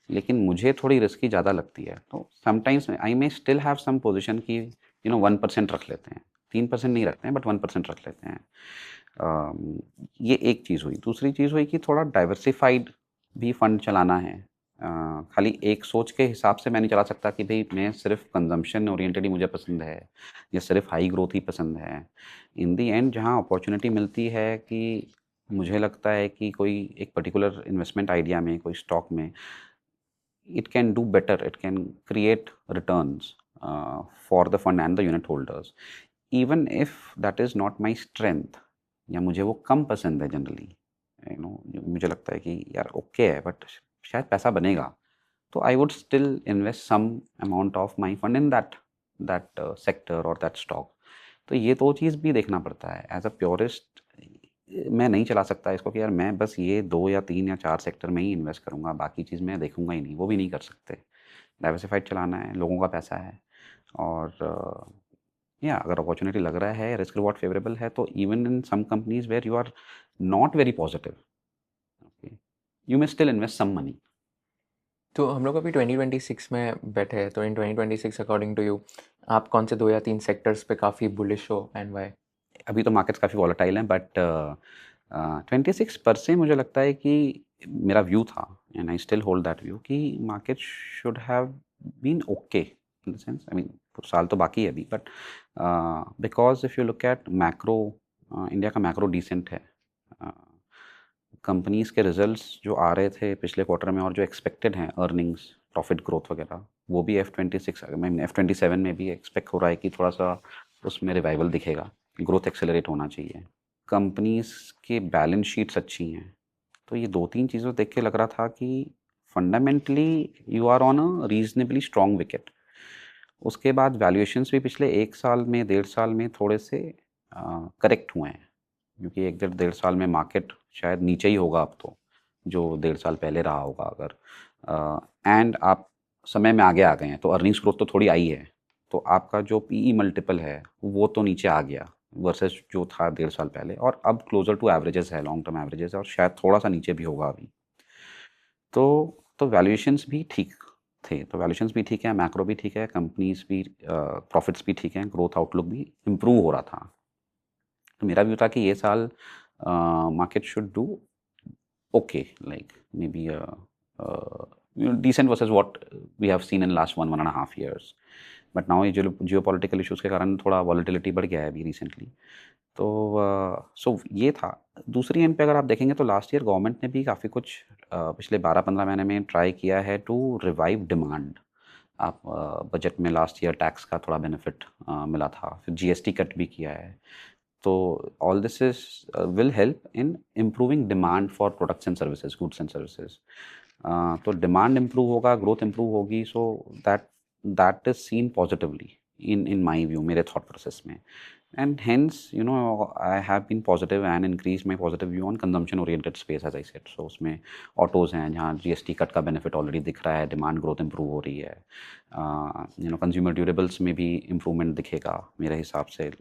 लेकिन मुझे थोड़ी रिस्की ज़्यादा लगती है, तो sometimes I may still have some position की 1% रख लेते हैं। 3% नहीं रखते हैं बट 1% रख लेते हैं। ये एक चीज़ हुई। दूसरी चीज़ हुई कि थोड़ा डाइवर्सिफाइड भी फंड चलाना है। खाली एक सोच के हिसाब से मैं नहीं चला सकता कि भई मैं सिर्फ़ कंज़म्पशन ओरिएंटेड ही मुझे पसंद है या सिर्फ़ हाई ग्रोथ ही पसंद है। इन द एंड जहाँ अपॉर्च्युनिटी मिलती है कि मुझे लगता है कि कोई एक पर्टिकुलर इन्वेस्टमेंट आइडिया में, कोई स्टॉक में, it can do better, it can create returns for the fund and the unit holders, even if that is not my strength, या मुझे वो कम पसंद है जनरली, मुझे लगता है कि यार ओके है बट शायद पैसा बनेगा, तो I would still invest some amount of my fund in that that sector और दैट स्टॉक। तो ये 2 चीज़ भी देखना पड़ता है। एज अ प्योरिस्ट मैं नहीं चला सकता इसको कि यार मैं बस ये 2 या 3 या 4 सेक्टर में ही इन्वेस्ट करूँगा, बाकी चीज़ मैं देखूँगा ही नहीं, वो भी नहीं कर सकते। डाइवर्सिफ़ाइड चलाना है, लोगों का पैसा है और या अगर अपॉर्चुनिटी लग रहा है, रिस्क रिवॉर्ड फेवरेबल है, तो even in some companies where you are not very positive, okay, you may still invest some money. तो हम लोग अभी 2026 में बैठे हैं, तो इन 2026 अकॉर्डिंग टू यू आप कौन से 2 या 3 सेक्टर्स पे काफ़ी बुलिश हो एंड वाई? अभी तो मार्केट्स काफ़ी वॉलेटाइल हैं, बट 26 पर से मुझे लगता है कि मेरा व्यू था, and I still hold that view, कि market should have been okay in the sense, I mean साल तो बाकी है अभी, but because if you look at macro, India का मैक्रो डिसेंट है। कंपनीज़ के रिजल्ट्स जो आ रहे थे पिछले क्वार्टर में और जो एक्सपेक्टेड हैं अर्निंग्स, प्रॉफिट ग्रोथ वगैरह, वो भी F26 में, F27 में भी एक्सपेक्ट हो रहा है कि थोड़ा सा उसमें रिवाइवल दिखेगा, ग्रोथ एक्सेलरेट होना चाहिए। कंपनीज़ के बैलेंस शीट्स अच्छी हैं, तो ये 2-3 चीज़ों देख के लग रहा था कि fundamentally you are on a reasonably strong wicket. उसके बाद वैल्यूएशंस भी पिछले 1 साल में, 1.5 साल में थोड़े से करेक्ट हुए हैं, क्योंकि 1-1.5 साल में मार्केट शायद नीचे ही होगा अब तो, जो 1.5 साल पहले रहा होगा अगर, एंड आप समय में आगे आ गए हैं, तो अर्निंग्स ग्रोथ तो थोड़ी आई है, तो आपका जो पीई मल्टीपल है वो तो नीचे आ गया वर्सेस जो था 1.5 साल पहले, और अब क्लोजर टू एवरेजेस है, लॉन्ग टर्म एवरेजेस है, और शायद थोड़ा सा नीचे भी होगा अभी। तो वैल्यूएशंस भी ठीक थे, तो वैल्यूएशंस भी ठीक है, मैक्रो भी ठीक है, कंपनीज भी प्रॉफिट्स भी ठीक हैं, ग्रोथ आउटलुक भी इम्प्रूव हो रहा था। तो मेरा व्यू था कि ये साल market should do okay, like maybe decent versus what we have seen in last 1.5 years. But now ये जियो पॉलिटिकल इशूज़ के कारण थोड़ा वॉलीटिलिटी बढ़ गया है अभी रिसेंटली। तो सो ये था। दूसरी एंड पे अगर आप देखेंगे तो लास्ट ईयर गवर्नमेंट ने भी काफ़ी कुछ पिछले 12-15 महीने में ट्राई किया है टू रिवाइव डिमांड। आप बजट में लास्ट ईयर टैक्स का थोड़ा बेनिफिट मिला था, फिर जीएसटी कट भी किया है। तो all this is will help in improving demand for products and services, goods and services. तो डिमांड इम्प्रूव होगा, ग्रोथ इम्प्रूव होगी, so that that is seen positively in my view, मेरे थॉट प्रोसेस में। And hence, I have been positive and increased my positive view on consumption oriented space, as I said. So उसमें autos हैं जहाँ GST cut का benefit already दिख रहा है, demand growth improve हो रही है, कंज्यूमर ड्यूरेबल्स में भी इम्प्रूवमेंट दिखेगा मेरे हिसाब से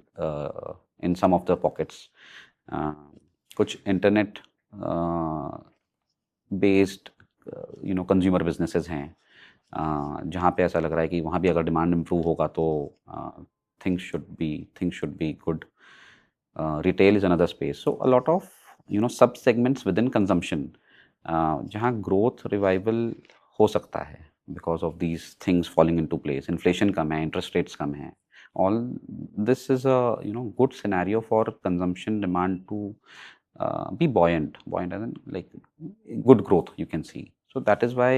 इन सम ऑफ द पॉकेट्स। कुछ इंटरनेट बेस्ड कंज्यूमर बिजनेसेस हैं जहाँ पे ऐसा लग रहा है कि वहाँ भी अगर डिमांड इम्प्रूव होगा तो things should be good. Retail is another space. So a lot of sub segments within consumption जहाँ growth revival हो सकता है because of these things falling into place. Inflation कम है, interest rates कम है. All this is a good scenario for consumption demand to be buoyant as in like good growth you can see. So that is why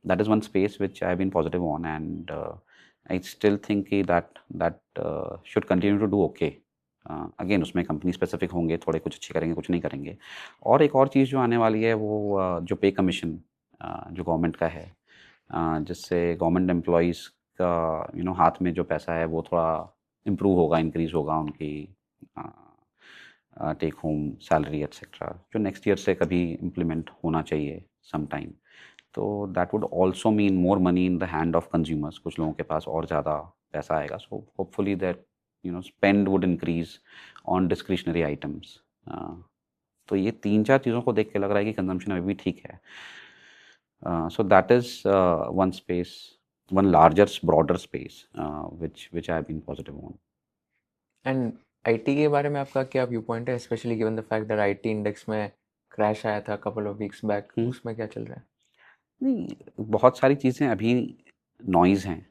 that is one space which I have been positive on, and I still think that should continue to do okay. Again उसमें company specific होंगे, थोड़े कुछ अच्छे करेंगे, कुछ नहीं करेंगे। और एक और चीज़ जो आने वाली है वो जो पे कमीशन जो गवर्नमेंट का है, जिससे गवर्नमेंट एम्प्लॉयज़ का हाथ में जो पैसा है वो थोड़ा इम्प्रूव होगा, इंक्रीज़ होगा उनकी टेक होम सैलरी एक्सेट्रा, जो नेक्स्ट ईयर से कभी इम्प्लीमेंट होना चाहिए सम टाइम। तो that would also mean more money in the hand of consumers, कुछ लोगों के पास और ज़्यादा पैसा आएगा। So hopefully that spend would increase on discretionary items. तो ये 3-4 चीज़ों को देख के लग रहा है कि कंजम्पशन अभी भी ठीक है। So that is one space, one larger broader space which I have been positive on. And IT के बारे में आपका क्या व्यू पॉइंट है, specially given the fact that IT index में क्रैश आया था कपल ऑफ वीक्स बैक, उसमें क्या चल रहा है? नहीं, बहुत सारी चीज़ें अभी नॉइज़ हैं।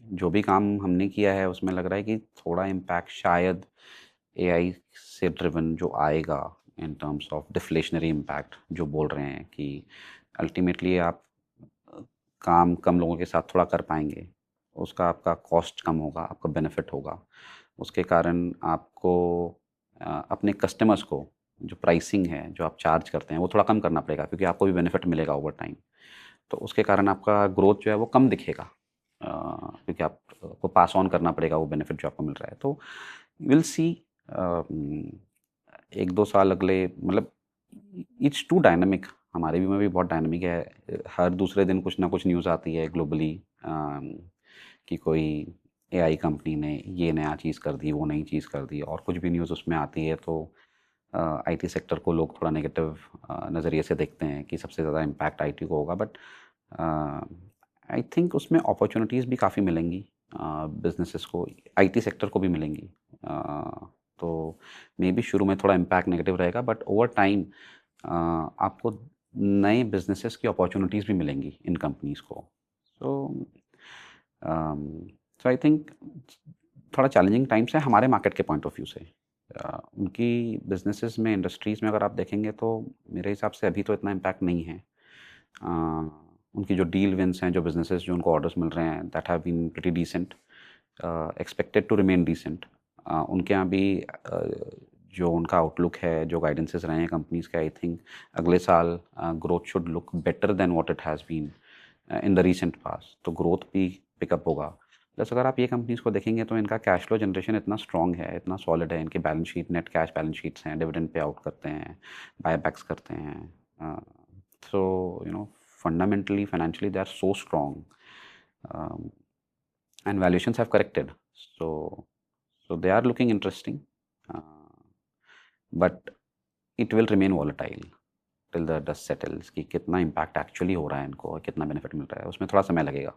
जो भी काम हमने किया है उसमें लग रहा है कि थोड़ा इम्पैक्ट शायद एआई से ड्रिवन जो आएगा in terms of deflationary impact, जो बोल रहे हैं कि अल्टीमेटली आप काम कम लोगों के साथ थोड़ा कर पाएंगे, उसका आपका कॉस्ट कम होगा, आपका बेनिफिट होगा। उसके कारण आपको अपने कस्टमर्स को जो प्राइसिंग है, जो आप चार्ज करते हैं, वो थोड़ा कम करना पड़ेगा, क्योंकि आपको भी बेनिफिट मिलेगा ओवर टाइम। तो उसके कारण आपका ग्रोथ जो है वो कम दिखेगा, क्योंकि आपको पास ऑन करना पड़ेगा वो बेनिफिट जो आपको मिल रहा है। तो विल सी 1-2 साल अगले, मतलब इट्स टू डायनामिक। हमारे भी में भी बहुत डायनामिक है, हर दूसरे दिन कुछ ना कुछ न्यूज़ आती है ग्लोबली कि कोई AI कंपनी ने ये नया चीज़ कर दी, वो नई चीज़ कर दी, और कुछ भी न्यूज़ उसमें आती है तो IT सेक्टर को लोग थोड़ा नेगेटिव नज़रिए से देखते हैं कि सबसे ज़्यादा इम्पैक्ट IT को होगा। बट आई थिंक उसमें अपॉर्चुनिटीज़ भी काफ़ी मिलेंगी बिजनेसेस को, IT सेक्टर को भी मिलेंगी। तो मे बी शुरू में थोड़ा इम्पैक्ट नेगेटिव रहेगा, बट ओवर टाइम आपको नए बिजनेसेस की अपॉर्चुनिटीज़ भी मिलेंगी इन कंपनीज़ को। सो सो आई थिंक थोड़ा चैलेंजिंग टाइम्स है हमारे मार्केट के पॉइंट ऑफ व्यू से। उनकी बिजनेसेस में, इंडस्ट्रीज़ में अगर आप देखेंगे तो मेरे हिसाब से अभी तो इतना इम्पैक्ट नहीं है। उनकी जो डील विंस हैं, जो बिजनेसेस जो उनको ऑर्डर्स मिल रहे हैं, that have been pretty decent, expected to remain decent. उनके यहाँ भी जो उनका आउटलुक है, जो गाइडेंसेस रहे हैं कंपनीज़ के, आई थिंक अगले साल growth should look better than what it has been in the recent past. तो ग्रोथ भी पिकअप होगा। प्लस अगर आप ये कंपनीज़ को देखेंगे तो इनका कैश फ्लो जनरेशन इतना स्ट्रॉन्ग है, इतना सॉलिड है, इनकी balance sheet, net cash balance sheets हैं, डिविडेंड पे आउट करते हैं, बायबैक्स करते हैं। So you know, fundamentally, financially, they are so strong, and valuations have corrected. So they are looking interesting, but it will remain volatile till the dust settles कि कितना impact actually हो रहा है इनको और कितना benefit मिल रहा है, उसमें थोड़ा समय लगेगा।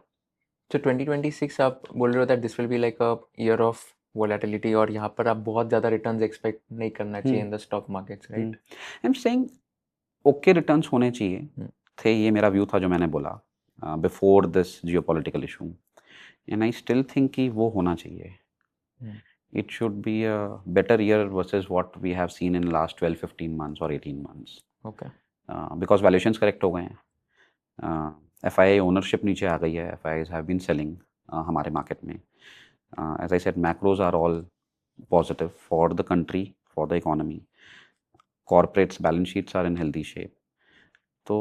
तो 2026 आप बोल रहे हो that this will be like a year of volatility, और यहाँ पर आप बहुत ज़्यादा रिटर्न्स एक्सपेक्ट नहीं करना चाहिए in the stock markets, right? I am saying okay returns होने चाहिए थे, ये मेरा व्यू था जो मैंने बोला before this geopolitical issue, and I still think कि वो होना चाहिए। It should be a better year versus what we have seen in last 12, 15 months or 18 months. Okay. Because valuations correct हो गए हैं, FII ownership नीचे आ गई है, FIIs have been selling हमारे market में। As I said, macros are all positive for the country, for the economy. Corporates balance sheets are in healthy shape. तो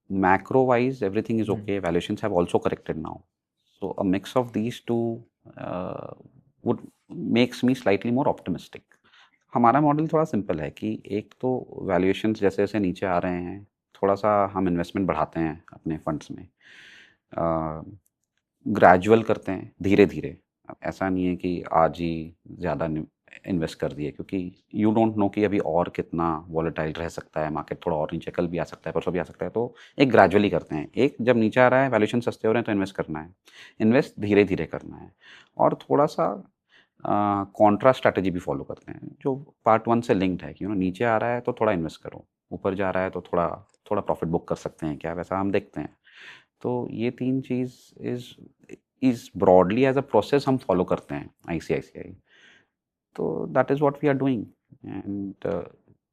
macro wise everything is okay. Valuations have also corrected now. So a mix of these two would makes me slightly more optimistic. हमारा model थोड़ा simple है कि एक तो valuations जैसे जैसे नीचे आ रहे हैं, थोड़ा सा हम इन्वेस्टमेंट बढ़ाते हैं अपने फंड्स में, ग्रेजुअल करते हैं, धीरे धीरे। ऐसा नहीं है कि आज ही ज़्यादा इन्वेस्ट कर दिए, क्योंकि यू डोंट नो कि अभी और कितना वॉलेटाइल रह सकता है मार्केट, थोड़ा और नीचे कल भी आ सकता है, परसों भी आ सकता है। तो एक ग्रेजुअली करते हैं, एक जब नीचे आ रहा है, वैल्यूएशन सस्ते हो रहे हैं तो इन्वेस्ट करना है, इन्वेस्ट धीरे धीरे करना है, और थोड़ा सा कॉन्ट्रा स्ट्रैटेजी भी फॉलो करते हैं जो पार्ट वन से लिंक्ड है कि नीचे आ रहा है तो थोड़ा इन्वेस्ट करो, ऊपर जा रहा है तो थोड़ा थोड़ा प्रॉफिट बुक कर सकते हैं क्या, वैसा हम देखते हैं। तो ये तीन चीज़ is broadly as a process हम फॉलो करते हैं ICICI। तो that is what we are doing, and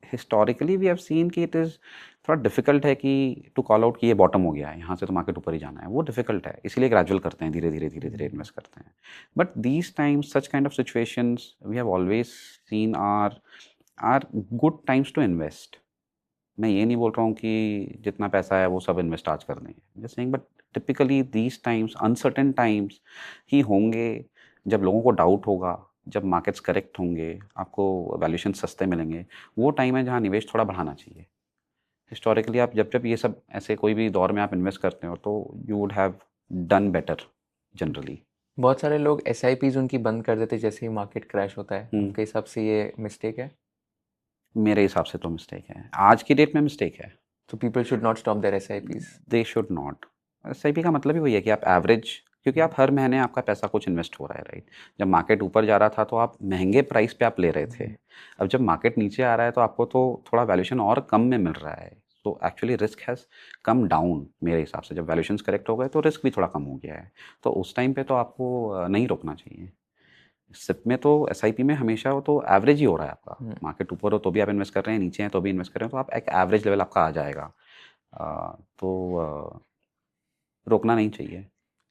historically we have seen कि इट इज़ थोड़ा डिफिकल्ट है कि टू कॉल आउट कि ये बॉटम हो गया है, यहाँ से तो मार्केट ऊपर ही जाना है, वो डिफिकल्ट है, इसीलिए ग्रेजुअल करते हैं, धीरे धीरे धीरे धीरे इन्वेस्ट करते हैं। But these times, such kind of situations we have always seen are good times to invest. मैं ये नहीं बोल रहा हूँ कि जितना पैसा है वो सब इन्वेस्ट आज कर देंगे, just saying, but typically these times, uncertain times ही होंगे जब लोगों को डाउट होगा, जब मार्केट्स करेक्ट होंगे, आपको वैल्यूएशन सस्ते मिलेंगे, वो टाइम है जहाँ निवेश थोड़ा बढ़ाना चाहिए। हिस्टोरिकली आप जब जब ये सब ऐसे कोई भी दौर में आप इन्वेस्ट करते हो तो you would have done better generally. बहुत सारे लोग SIPs उनकी बंद कर देते जैसे ही मार्केट क्रैश होता है, आपके हिसाब से ये मिस्टेक है? मेरे हिसाब से तो मिस्टेक है, आज की डेट में मिस्टेक है। तो people should not stop their SIPs? They should not. SIP का मतलब ही वही है कि आप एवरेज, क्योंकि आप हर महीने आपका पैसा कुछ इन्वेस्ट हो रहा है, राइट। जब मार्केट ऊपर जा रहा था तो आप महंगे प्राइस पे आप ले रहे थे, अब जब मार्केट नीचे आ रहा है तो आपको तो थोड़ा वैल्यूएशन और कम में मिल रहा है। तो actually risk has come down मेरे हिसाब से, जब वैल्यूएशंस करेक्ट हो गए तो रिस्क भी थोड़ा कम हो गया है। तो उस टाइम पे तो आपको नहीं रोकना चाहिए। सिप में तो, SIP में हमेशा वो तो एवरेज ही हो रहा है आपका, मार्केट ऊपर हो तो भी आप इन्वेस्ट कर रहे हैं, नीचे हैं तो भी इन्वेस्ट कर रहे हैं, तो आप एक एवरेज लेवल आपका आ जाएगा। तो रोकना नहीं चाहिए।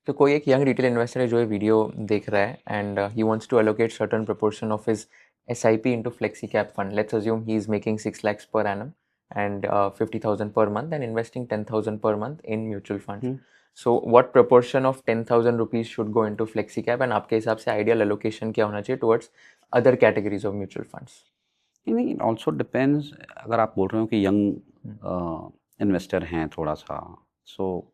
तो कोई एक यंग रिटेल इन्वेस्टर है जो ये वीडियो देख रहा है and he wants to allocate certain proportion of his SIP into flexi cap fund. Let's assume he is making 6 lakhs per annum and 50,000 per month and investing 10,000 per month in mutual funds. So what proportion of 10,000 rupees should go into flexi cap, and आपके हिसाब से ideal allocation क्या होना चाहिए towards other categories of mutual funds? नहीं, it also depends. अगर आप बोल रहे हो कि यंग इन्वेस्टर हैं थोड़ा सा, सो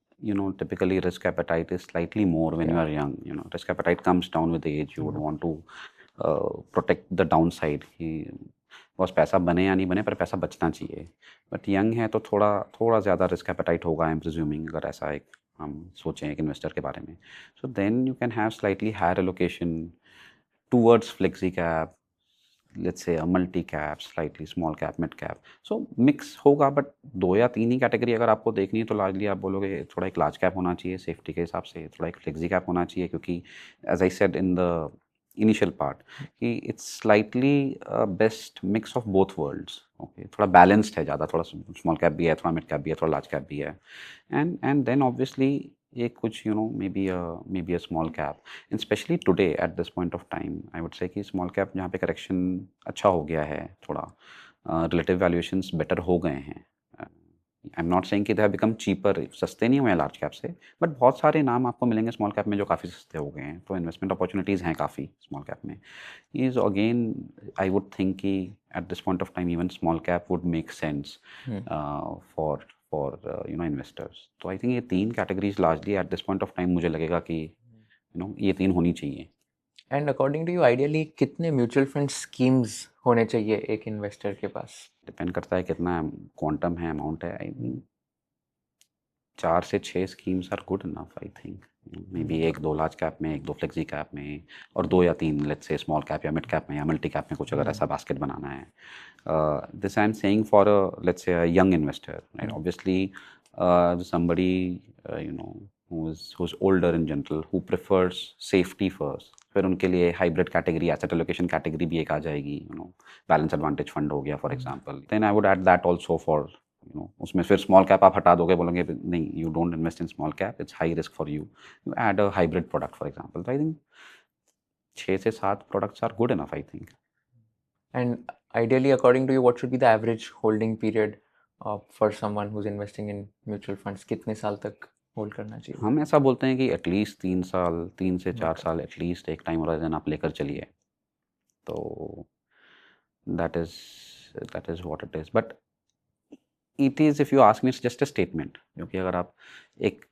typically risk appetite is slightly more when you are young. Risk appetite comes down with the age. You would want to protect the downside कि बस पैसा बने या नहीं बने पर पैसा बचना चाहिए. बट यंग है तो थोड़ा थोड़ा ज़्यादा रिस्क एपेटाइट होगा, आई एम प्रिज्यूमिंग, अगर ऐसा एक हम सोचें एक इन्वेस्टर के बारे में. So then you can have slightly higher allocation towards flexi cap, let's say multi cap, slightly small cap, mid cap. So mix होगा, बट 2 या 3 ही कैटेगरी अगर आपको देखनी है तो लार्जली आप बोलोगे थोड़ा एक लार्ज कैप होना चाहिए सेफ्टी के हिसाब से, थोड़ा एक फ्लेक्सी कैप होना चाहिए, क्योंकि as I said in the initial part कि it's slightly best mix of both worlds. Okay, थोड़ा बैलेंस्ड है ज़्यादा, थोड़ा स्मॉल कैप भी है, थोड़ा मिड कैप भी है, थोड़ा लार्ज कैप भी है. एंड देन ऑब्वियसली ये कुछ may be a small cap. And specially today at this point of time I would say कि स्मॉल कैप जहाँ पे करेक्शन अच्छा हो गया है, थोड़ा रिलेटिव वैल्यूएशंस बेटर हो गए हैं. आई एम नॉट सेइंग कि दे हैव बिकम चीपर, सस्ते नहीं हुए हैं लार्ज कैप से, बट बहुत सारे नाम आपको मिलेंगे स्मॉल कैप में जो काफ़ी सस्ते हो गए हैं. तो इन्वेस्टमेंट अपॉर्चुनिटीज़ हैं काफ़ी स्मॉल कैप में. Is again I would think कि at this point of time even small cap would make sense for investors. तो आई थिंक ये 3 categories largely at this point of time मुझे लगेगा कि ये 3 होनी चाहिए. And according to you ideally कितने म्यूचुअल फंड स्कीम्स होने चाहिए एक इन्वेस्टर के पास? डिपेंड करता है कितना क्वांटम है, अमाउंट है. आई मीन 4 से 6 schemes are good enough. I think maybe 1-2 large cap में, 1-2 फ्लेक्सी कैप में, और 2 या 3 लेट्स से स्मॉल कैप या मिड कैप में या मल्टी कैप में कुछ अगर ऐसा बास्केट बनाना है. This I am saying for let's say young investor, right. Obviously somebody who's older in general, who prefers safety first. फिर उनके लिए hybrid category, asset allocation category भी एक आ जाएगी. बैलेंस एडवांटेज फंड हो गया for example. Then I would add that also for उसमें फिर स्मॉल कैप आप हटा दोगे, बोलेंगे नहीं, you don't invest in small cap, it's high risk for you. You add a hybrid product for example. तो आई थिंक 6 से 7 products are good enough, I think. And ideally, according to you, what should be the average holding period for someone who's investing in mutual funds? कितने साल तक hold करना चाहिए? हम ऐसा बोलते हैं कि एटलीस्ट 3 साल, 3 से 4 साल एटलीस्ट एक टाइम होराइजन आप लेकर चलिए. तो that is what it is. But it is, if you ask me, it's just a statement. क्योंकि अगर आप एक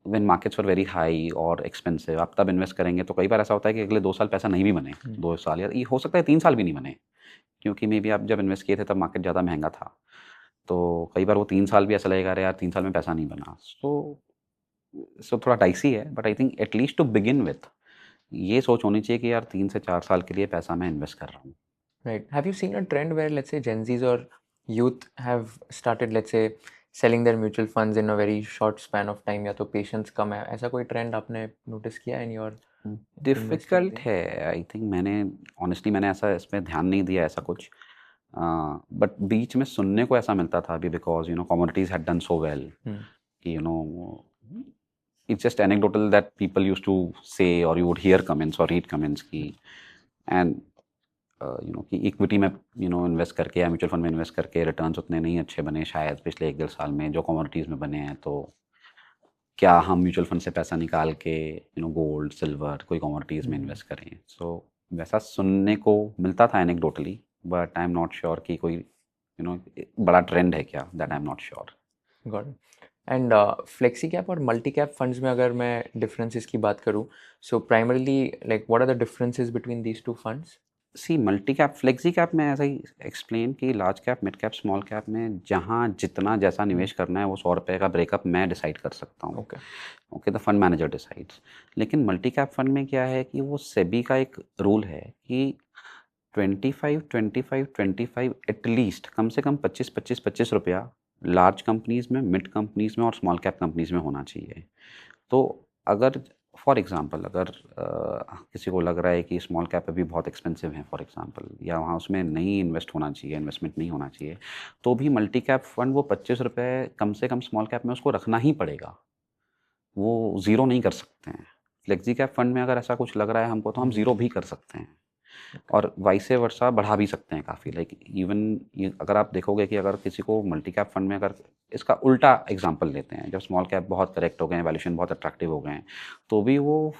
when markets are very high और एक्सपेंसिव आप तब इन्वेस्ट करेंगे तो कई बार ऐसा होता है कि अगले 2 साल पैसा नहीं भी बने. 2 साल या ये हो सकता है 3 साल भी नहीं बने, क्योंकि मे बी आप जब इन्वेस्ट किए थे तब मार्केट ज़्यादा महंगा था. तो कई बार वो 3 साल भी ऐसा लगेगा, अरे यार 3 साल में पैसा नहीं बना. सो थोड़ा डाइसी है. But I think at least to begin with ये सोच होनी चाहिए कि यार 3 से 4 साल के लिए पैसा मैं इन्वेस्ट कर रहा हूँ. Right. Have you seen a trend where, let's say, Gen Zs or youth have started, let's say, selling their mutual funds in a very short span of time? या तो पेशेंस कम है, ऐसा कोई ट्रेंड आपने notice किया in your difficult है. I think मैंने ऐसा इसमें ध्यान नहीं दिया ऐसा कुछ. बट बीच में सुनने को ऐसा मिलता था अभी, because commodities had done so well कि it's just anecdotal that people used to say, or you would hear comments or read comments की, and कि इक्विटी में इन्वेस्ट करके या म्यूचुअल फंड में इन्वेस्ट करके रिटर्न्स उतने नहीं अच्छे बने शायद पिछले 1-1.5 साल में जो कमोडिटीज़ में बने हैं. तो क्या हम म्यूचुअल फंड से पैसा निकाल के गोल्ड, सिल्वर, कोई कमोडिटीज़ में इन्वेस्ट करें? सो वैसा सुनने को मिलता था anecdotally, but I am not sure कि कोई बड़ा ट्रेंड है क्या. That I am not sure. Got it. And flexi cap और मल्टी कैप फंड्स में अगर मैं डिफरेंसेस की बात करूं, so primarily like what are the differences between these two funds? See multi cap, flexi cap में ऐसा ही एक्सप्लेन कि large cap, mid cap, small cap में जहाँ जितना जैसा निवेश करना है वो 100 रुपये का ब्रेकअप मैं डिसाइड कर सकता हूँ. Okay, the fund manager decides. लेकिन मल्टी कैप फंड में क्या है कि वो सेबी का एक रूल है कि 25 एटलीस्ट कम से कम 25 रुपया लार्ज कंपनीज़ में, मिड कंपनीज़ में और स्मॉल कैप कंपनीज़ में होना चाहिए. तो अगर फॉर एग्ज़ाम्पल अगर किसी को लग रहा है कि स्मॉल कैप अभी बहुत एक्सपेंसिव है फॉर एग्ज़ाम्पल, या वहाँ उसमें नहीं इन्वेस्ट होना चाहिए, इन्वेस्टमेंट नहीं होना चाहिए, तो भी मल्टी कैप फंड वो 25 रुपये कम से कम स्मॉल कैप में उसको रखना ही पड़ेगा. वो ज़ीरो नहीं कर सकते हैं. फ्लेक्सी कैप फंड में अगर ऐसा कुछ लग रहा है हमको तो हम ज़ीरो भी कर सकते हैं. और वाइस वर्सा बढ़ा भी सकते हैं काफ़ी, लाइक इवन अगर आप देखोगे कि अगर किसी को मल्टी कैप फंड में, अगर इसका उल्टा एग्जांपल लेते हैं, जब स्मॉल कैप बहुत करेक्ट हो गए हैं, वैल्यूएशन बहुत अट्रैक्टिव हो गए हैं, तो भी वो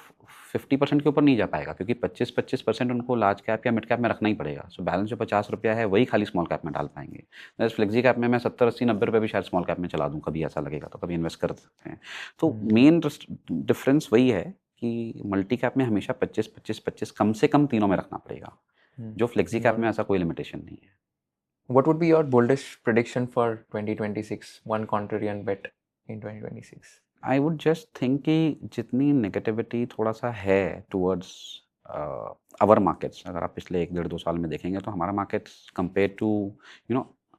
50% के ऊपर नहीं जा पाएगा, क्योंकि 25% उनको लार्ज कैप या मिड कैप में रखना ही पड़ेगा। सो बैलेंस जो ₹50 है वही खाली स्मॉल कैप में डाल पाएंगे। जैसे फ्लेक्सी कैप में मैं 70, 80, 90 रुपये भी शायद स्मॉल कैप में चला दूँ, कभी ऐसा लगेगा तो कभी इन्वेस्ट कर सकते हैं। तो मेन डिफरेंस वही है कि मल्टी कैप में हमेशा 25 कम से कम तीनों में रखना पड़ेगा, जो फ्लेक्सी कैप में ऐसा कोई लिमिटेशन नहीं है। What would be your boldest prediction for 2026? One contrarian bet in 2026. I would just think कि जितनी नेगेटिविटी थोड़ा सा है टूवर्ड्स आवर मार्केट्स, अगर आप पिछले 1, 1.5, 2 साल में देखेंगे तो हमारा markets compare to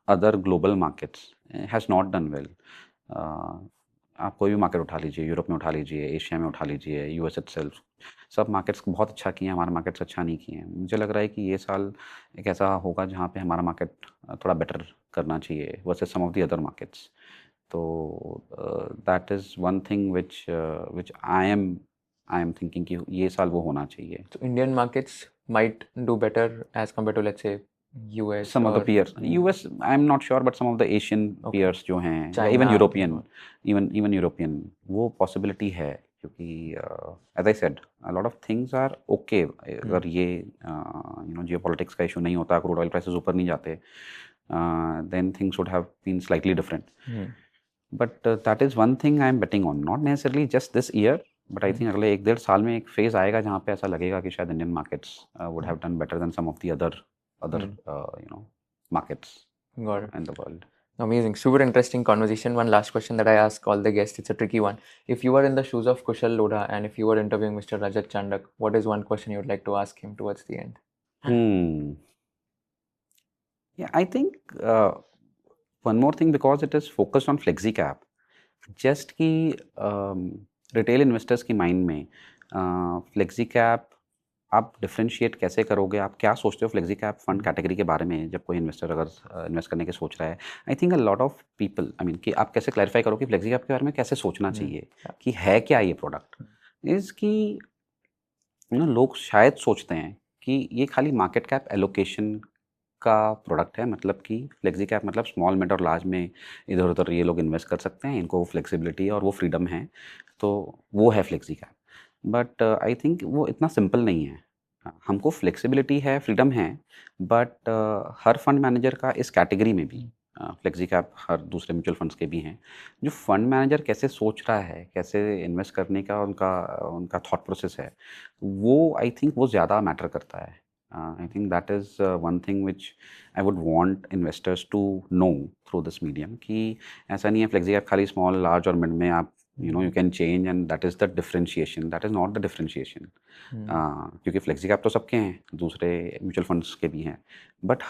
other global markets has not done well. आप कोई भी मार्केट उठा लीजिए, यूरोप में उठा लीजिए, एशिया में उठा लीजिए, यूएस इटसेल्फ, सब मार्केट्स बहुत अच्छा किए हैं, हमारे मार्केट्स अच्छा नहीं किए हैं। मुझे लग रहा है कि ये साल एक ऐसा होगा जहाँ पे हमारा मार्केट थोड़ा बेटर करना चाहिए versus some of the other markets. तो that is one thing which I am thinking कि ये साल वो होना चाहिए। So Indian markets might do better as compared to, let's say, US Some of the or peers, US, I'm not sure, but some of the Asian Okay. peers जो हैं, या China even and European, all. even European, वो possibility है, क्योंकि as I said, a lot of things are okay अगर ये geopolitics का issue नहीं होता, crude oil prices ऊपर नहीं जाते, then things would have been slightly different. But that is one thing I am betting on, not necessarily just this year, but I think अगले 1, 1.5 साल में एक फेज आएगा जहाँ पे ऐसा लगेगा कि शायद Indian markets would have done better than some of the other markets Got it. in the world. Amazing. Super interesting conversation. One last question that I ask all the guests. It's a tricky one. If you were in the shoes of Kushal Lodha and if you were interviewing Mr. Rajat Chandak, what is one question you would like to ask him towards the end? Yeah, I think one more thing, because it is focused on flexi cap, just कि retail investors की mind में flexi cap आप differentiate कैसे करोगे, आप क्या सोचते हो फ्लेक्सी कैप फंड कैटेगरी के बारे में, जब कोई इन्वेस्टर अगर इन्वेस्ट करने के सोच रहा है। I think a lot of people, I mean कि आप कैसे क्लैरिफाई करो कि फ्लेक्सी कैप के बारे में कैसे सोचना चाहिए, कि है क्या ये प्रोडक्ट, इज़ कि लोग शायद सोचते हैं कि ये खाली मार्केट कैप एलोकेशन का प्रोडक्ट है, मतलब कि फ्लेक्सी कैप मतलब स्मॉल मिड और लार्ज में इधर उधर ये लोग इन्वेस्ट कर सकते हैं, इनको फ्लेक्सिबिलिटी और वो फ्रीडम है, तो वो है flexi cap. But I think वो इतना सिंपल नहीं है। हमको फ्लेक्सिबिलिटी है, फ्रीडम है, बट हर फंड मैनेजर का इस कैटेगरी में भी, फ्लेक्सी कैप हर दूसरे म्यूचुअल फंड्स के भी हैं, जो फंड मैनेजर कैसे सोच रहा है, कैसे इन्वेस्ट करने का उनका उनका थॉट प्रोसेस है, वो आई थिंक वो ज़्यादा मैटर करता है। I think that is one thing which I would want investors to know through this medium, कि ऐसा नहीं है फ्लेक्सी कैप खाली स्मॉल, लार्ज और मिड में आप you can change and that is the differentiation. That is not the differentiation. क्योंकि flexi cap तो सबके हैं, दूसरे म्यूचुअल फंड्स के भी हैं, but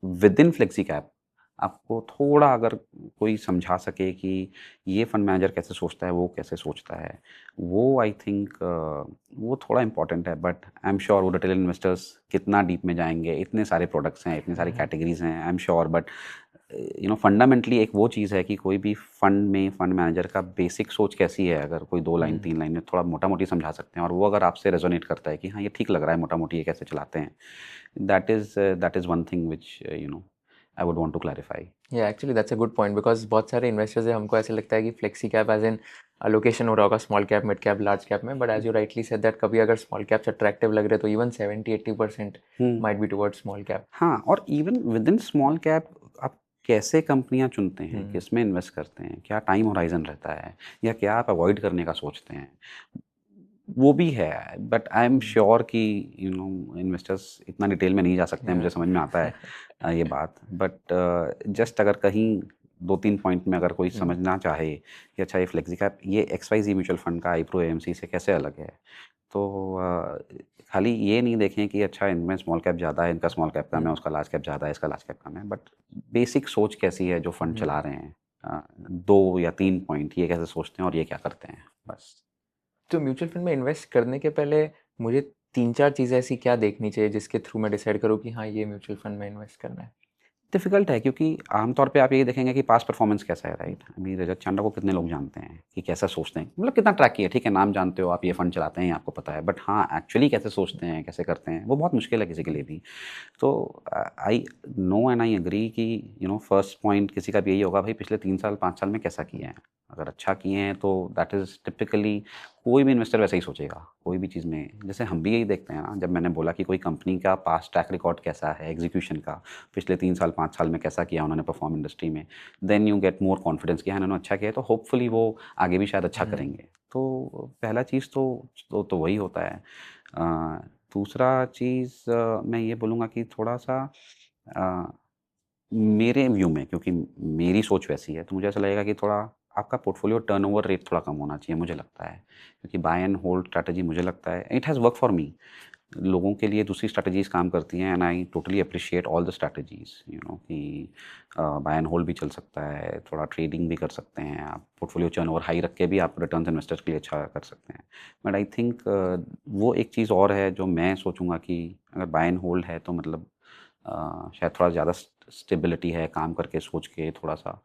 with in flexi cap आपको थोड़ा अगर कोई समझा सके कि ये फंड मैनेजर कैसे सोचता है, वो कैसे सोचता है, वो आई थिंक वो थोड़ा इंपॉर्टेंट है। बट आई एम श्योर वो रिटेल इन्वेस्टर्स कितना डीप में जाएंगे, इतने सारे प्रोडक्ट्स हैं, इतनी सारी कैटेगरीज हैं, I am sure. But fundamentally एक वो चीज़ है कि कोई भी फंड में फंड मैनेजर का बेसिक सोच कैसी है, अगर कोई 2 लाइन 3 लाइन में थोड़ा मोटा मोटी समझा सकते हैं, और वो अगर आपसे रेजोनेट करता है कि हाँ ये ठीक लग रहा है, मोटा मोटी ये कैसे चलाते हैं, that is one thing which I would want to clarify. Yeah, actually that's a good point, because बहुत सारे इन्वेस्टर्स है, हमको ऐसे लगता है कि flexi cap as in allocation हो रहा होगा small cap, mid cap, large cap में, but as you rightly said that कभी अगर स्मॉल कैप्स अट्रैक्टिव लग रहे तो even 70-80% might be towards small cap. हाँ, और even within small cap आप कैसे कंपनियां चुनते हैं, किस में इन्वेस्ट करते हैं, क्या टाइम होराइजन रहता है, या क्या आप अवॉइड करने का सोचते हैं, वो भी है। बट आई एम श्योर कि इन्वेस्टर्स इतना डिटेल में नहीं जा सकते हैं, मुझे समझ में आता है ये बात। बट जस्ट अगर कहीं 2-3 पॉइंट में अगर कोई समझना चाहे कि अच्छा ये फ्लेक्सी कैप ये XYZ म्यूचुअल फंड का iPro AMC से कैसे अलग है, तो खाली ये नहीं देखें कि अच्छा इनमें स्मॉल कैप ज़्यादा है, इनका स्मॉल कैप कम है, उसका लार्ज कैप ज़्यादा है, इसका लार्ज कैप कम है, बट बेसिक सोच कैसी है जो फंड चला रहे हैं, 2 या 3 पॉइंट ये कैसे सोचते हैं और ये क्या करते हैं, बस। तो म्यूचुअल फंड में इन्वेस्ट करने के पहले मुझे 3-4 चीज़ें ऐसी क्या देखनी चाहिए जिसके थ्रू मैं डिसाइड करूँ कि हाँ ये म्यूचुअल फंड में इन्वेस्ट करना है? डिफ़िकल्ट है क्योंकि आमतौर पे आप यही देखेंगे कि पास्ट परफॉर्मेंस कैसा है, राइट? अभी रजत चांडा को कितने लोग जानते हैं कि कैसा सोचते हैं, मतलब कितना ट्रैक किया, ठीक है, नाम जानते हो आप, ये फंड चलाते हैं, आपको पता है, बट हाँ, एक्चुअली कैसे सोचते हैं, कैसे करते हैं, वो बहुत मुश्किल है किसी के लिए भी। तो I know and I agree कि फर्स्ट पॉइंट किसी का भी यही होगा, भाई पिछले 3 साल 5 साल में कैसा किए हैं। अगर अच्छा किए हैं तो दैट इज़ टिपिकली, कोई भी इन्वेस्टर वैसे ही सोचेगा कोई भी चीज़ में। जैसे हम भी यही देखते हैं ना, जब मैंने बोला कि कोई कंपनी का पास्ट ट्रैक रिकॉर्ड कैसा है एग्जीक्यूशन का, पिछले 3 साल 5 साल में कैसा किया उन्होंने परफॉर्म इंडस्ट्री में, then you get more confidence कि हाँ इन्होंने अच्छा किया है, तो होपफुली वो आगे भी शायद अच्छा करेंगे। तो पहला चीज़ तो वही होता है। दूसरा चीज़ मैं ये बोलूँगा कि थोड़ा सा अ, मेरे व्यू में, क्योंकि मेरी सोच वैसी है, तो मुझे ऐसा लगेगा कि थोड़ा आपका पोर्टफोलियो टर्नओवर रेट थोड़ा कम होना चाहिए, मुझे लगता है। क्योंकि बाय एंड होल्ड स्ट्रैटेजी मुझे लगता है it has work for me. लोगों के लिए दूसरी स्ट्रैटेजीज़ काम करती हैं and I totally appreciate all the strategies, कि बाय एंड होल्ड भी चल सकता है, थोड़ा ट्रेडिंग भी कर सकते हैं आप, पोर्टफोलियो टर्नओवर हाई रख के भी आप रिटर्न्स इन्वेस्टर्स के लिए अच्छा कर सकते हैं। बट आई थिंक वो एक चीज़ और है जो मैं सोचूंगा कि अगर बाय एंड होल्ड है तो मतलब शायद थोड़ा ज़्यादा स्टेबिलिटी है, काम करके सोच के थोड़ा सा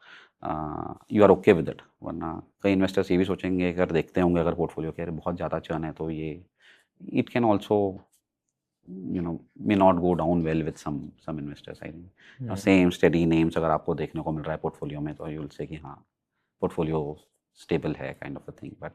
you are okay with it. वरना कई इन्वेस्टर्स ये भी सोचेंगे, अगर देखते होंगे अगर पोर्टफोलियो के बहुत ज़्यादा चर्न है तो ये it can also may not go down well with some investors, I think. Same steady names अगर आपको देखने को मिल रहा है पोर्टफोलियो में तो you will say कि हाँ पोर्टफोलियो स्टेबल है, kind of a thing. But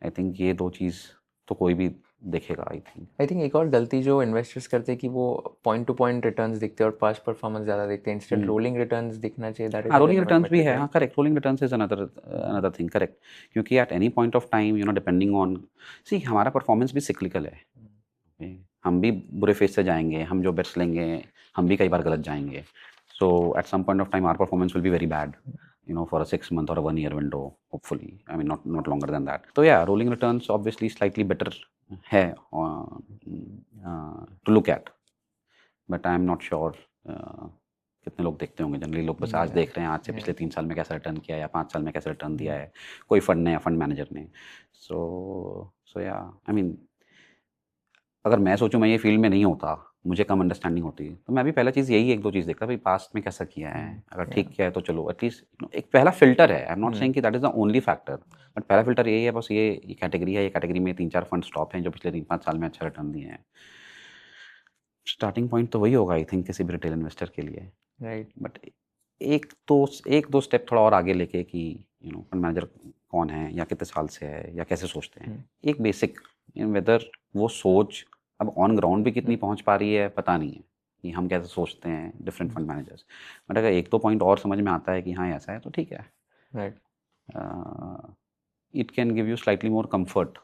I think ये दो चीज़ तो कोई भी देखेगा, आई थिंक। आई थिंक एक और गलती जो इन्वेस्टर्स करते हैं कि वो पॉइंट टू पॉइंट रिटर्न्स दिखते हैं और पास्ट परफॉर्मेंस ज़्यादा दिखते हैं, इंस्टेंट रोलिंग रिटर्न्स दिखना चाहिए। दैट हाँ, इज रोलिंग रिटर्न्स भी है, हाँ correct, rolling returns is another another thing, correct. क्योंकि at any point of time depending on, see हमारा परफॉर्मेंस भी सिक्लिकल है। हम भी बुरे फेज से जाएंगे, हम जो बेट्स लेंगे हम भी कई बार गलत जाएंगे। So at some point of time our performance will be very bad, for a 6 month or a 1 year window, hopefully. I mean, not longer than that. So yeah, rolling returns obviously slightly better है to look at, but I am not sure कितने लोग देखते होंगे। Generally लोग बस आज देख रहे हैं, आज से पिछले 3 साल में कैसा रिटर्न किया या 5 साल में कैसा रिटर्न दिया है कोई फंड ने या फंड मैनेजर ने। सो या आई मीन, अगर मैं सोचूं मैं ये फील्ड में नहीं होता, मुझे कम अंडरस्टैंडिंग होती, तो मैं भी पहला चीज़ यही एक दो चीज़ देखता भाई पास्ट में कैसा किया है, अगर ठीक किया है तो चलो एटलीस्ट एक पहला फिल्टर है। आई एम नॉट सेइंग कि that is the only factor, but पहला फिल्टर यही है बस, ये कैटेगरी है, ये कैटेगरी में 3-4 फंड स्टॉप हैं जो पिछले 3-5 साल में अच्छा रिटर्न दिए हैं। स्टार्टिंग पॉइंट तो वही होगा आई थिंक किसी भी रिटेल इन्वेस्टर के लिए, राइट। बट एक दो स्टेप थोड़ा और आगे लेके कि फंड मैनेजर कौन है या कितने साल से है या कैसे सोचते हैं, एक बेसिक वेदर वो सोच अब ऑन ग्राउंड भी कितनी पहुंच पा रही है पता नहीं है कि हम कैसे सोचते हैं डिफरेंट फंड मैनेजर्स। बट अगर एक दो पॉइंट और समझ में आता है कि हाँ ऐसा है तो ठीक है, right. It can give you slightly more comfort,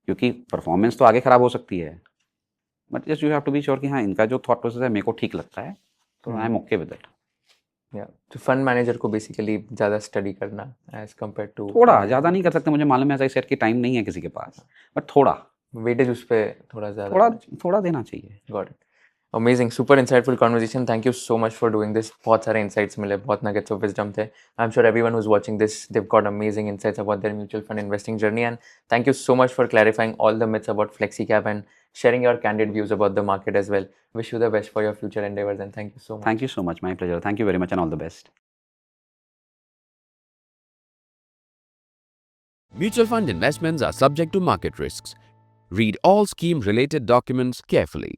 क्योंकि परफॉर्मेंस तो आगे ख़राब हो सकती है, but just you have to be sure कि हाँ इनका जो थॉट प्रोसेस है मेरे को ठीक लगता है, तो I am okay with it. या तो फंड मैनेजर को बेसिकली ज़्यादा स्टडी करना एज कम्पेयर टू, थोड़ा ज़्यादा नहीं कर सकते, मुझे मालूम है, ऐसा सेट कि टाइम नहीं है किसी के पास, बट थोड़ा वेटेज उस पर थोड़ा ज़्यादा थोड़ा थोड़ा देना चाहिए। Got it. Amazing, super insightful conversation. Thank you so much for doing this. बहुत सारे इंसाइट्स मिले, बहुत नगेट्स ऑफ विजडम थे। I am sure everyone who is watching this they've got amazing insights about their mutual fund investing journey, and thank you so much for clarifying all the myths about FlexiCap and sharing your candid views about the market as well. Wish you the best for your future endeavors, and thank you so much. Thank you so much, my pleasure. Thank you very much and all the best. Mutual fund investments are subject to market risks. Read all scheme related documents carefully.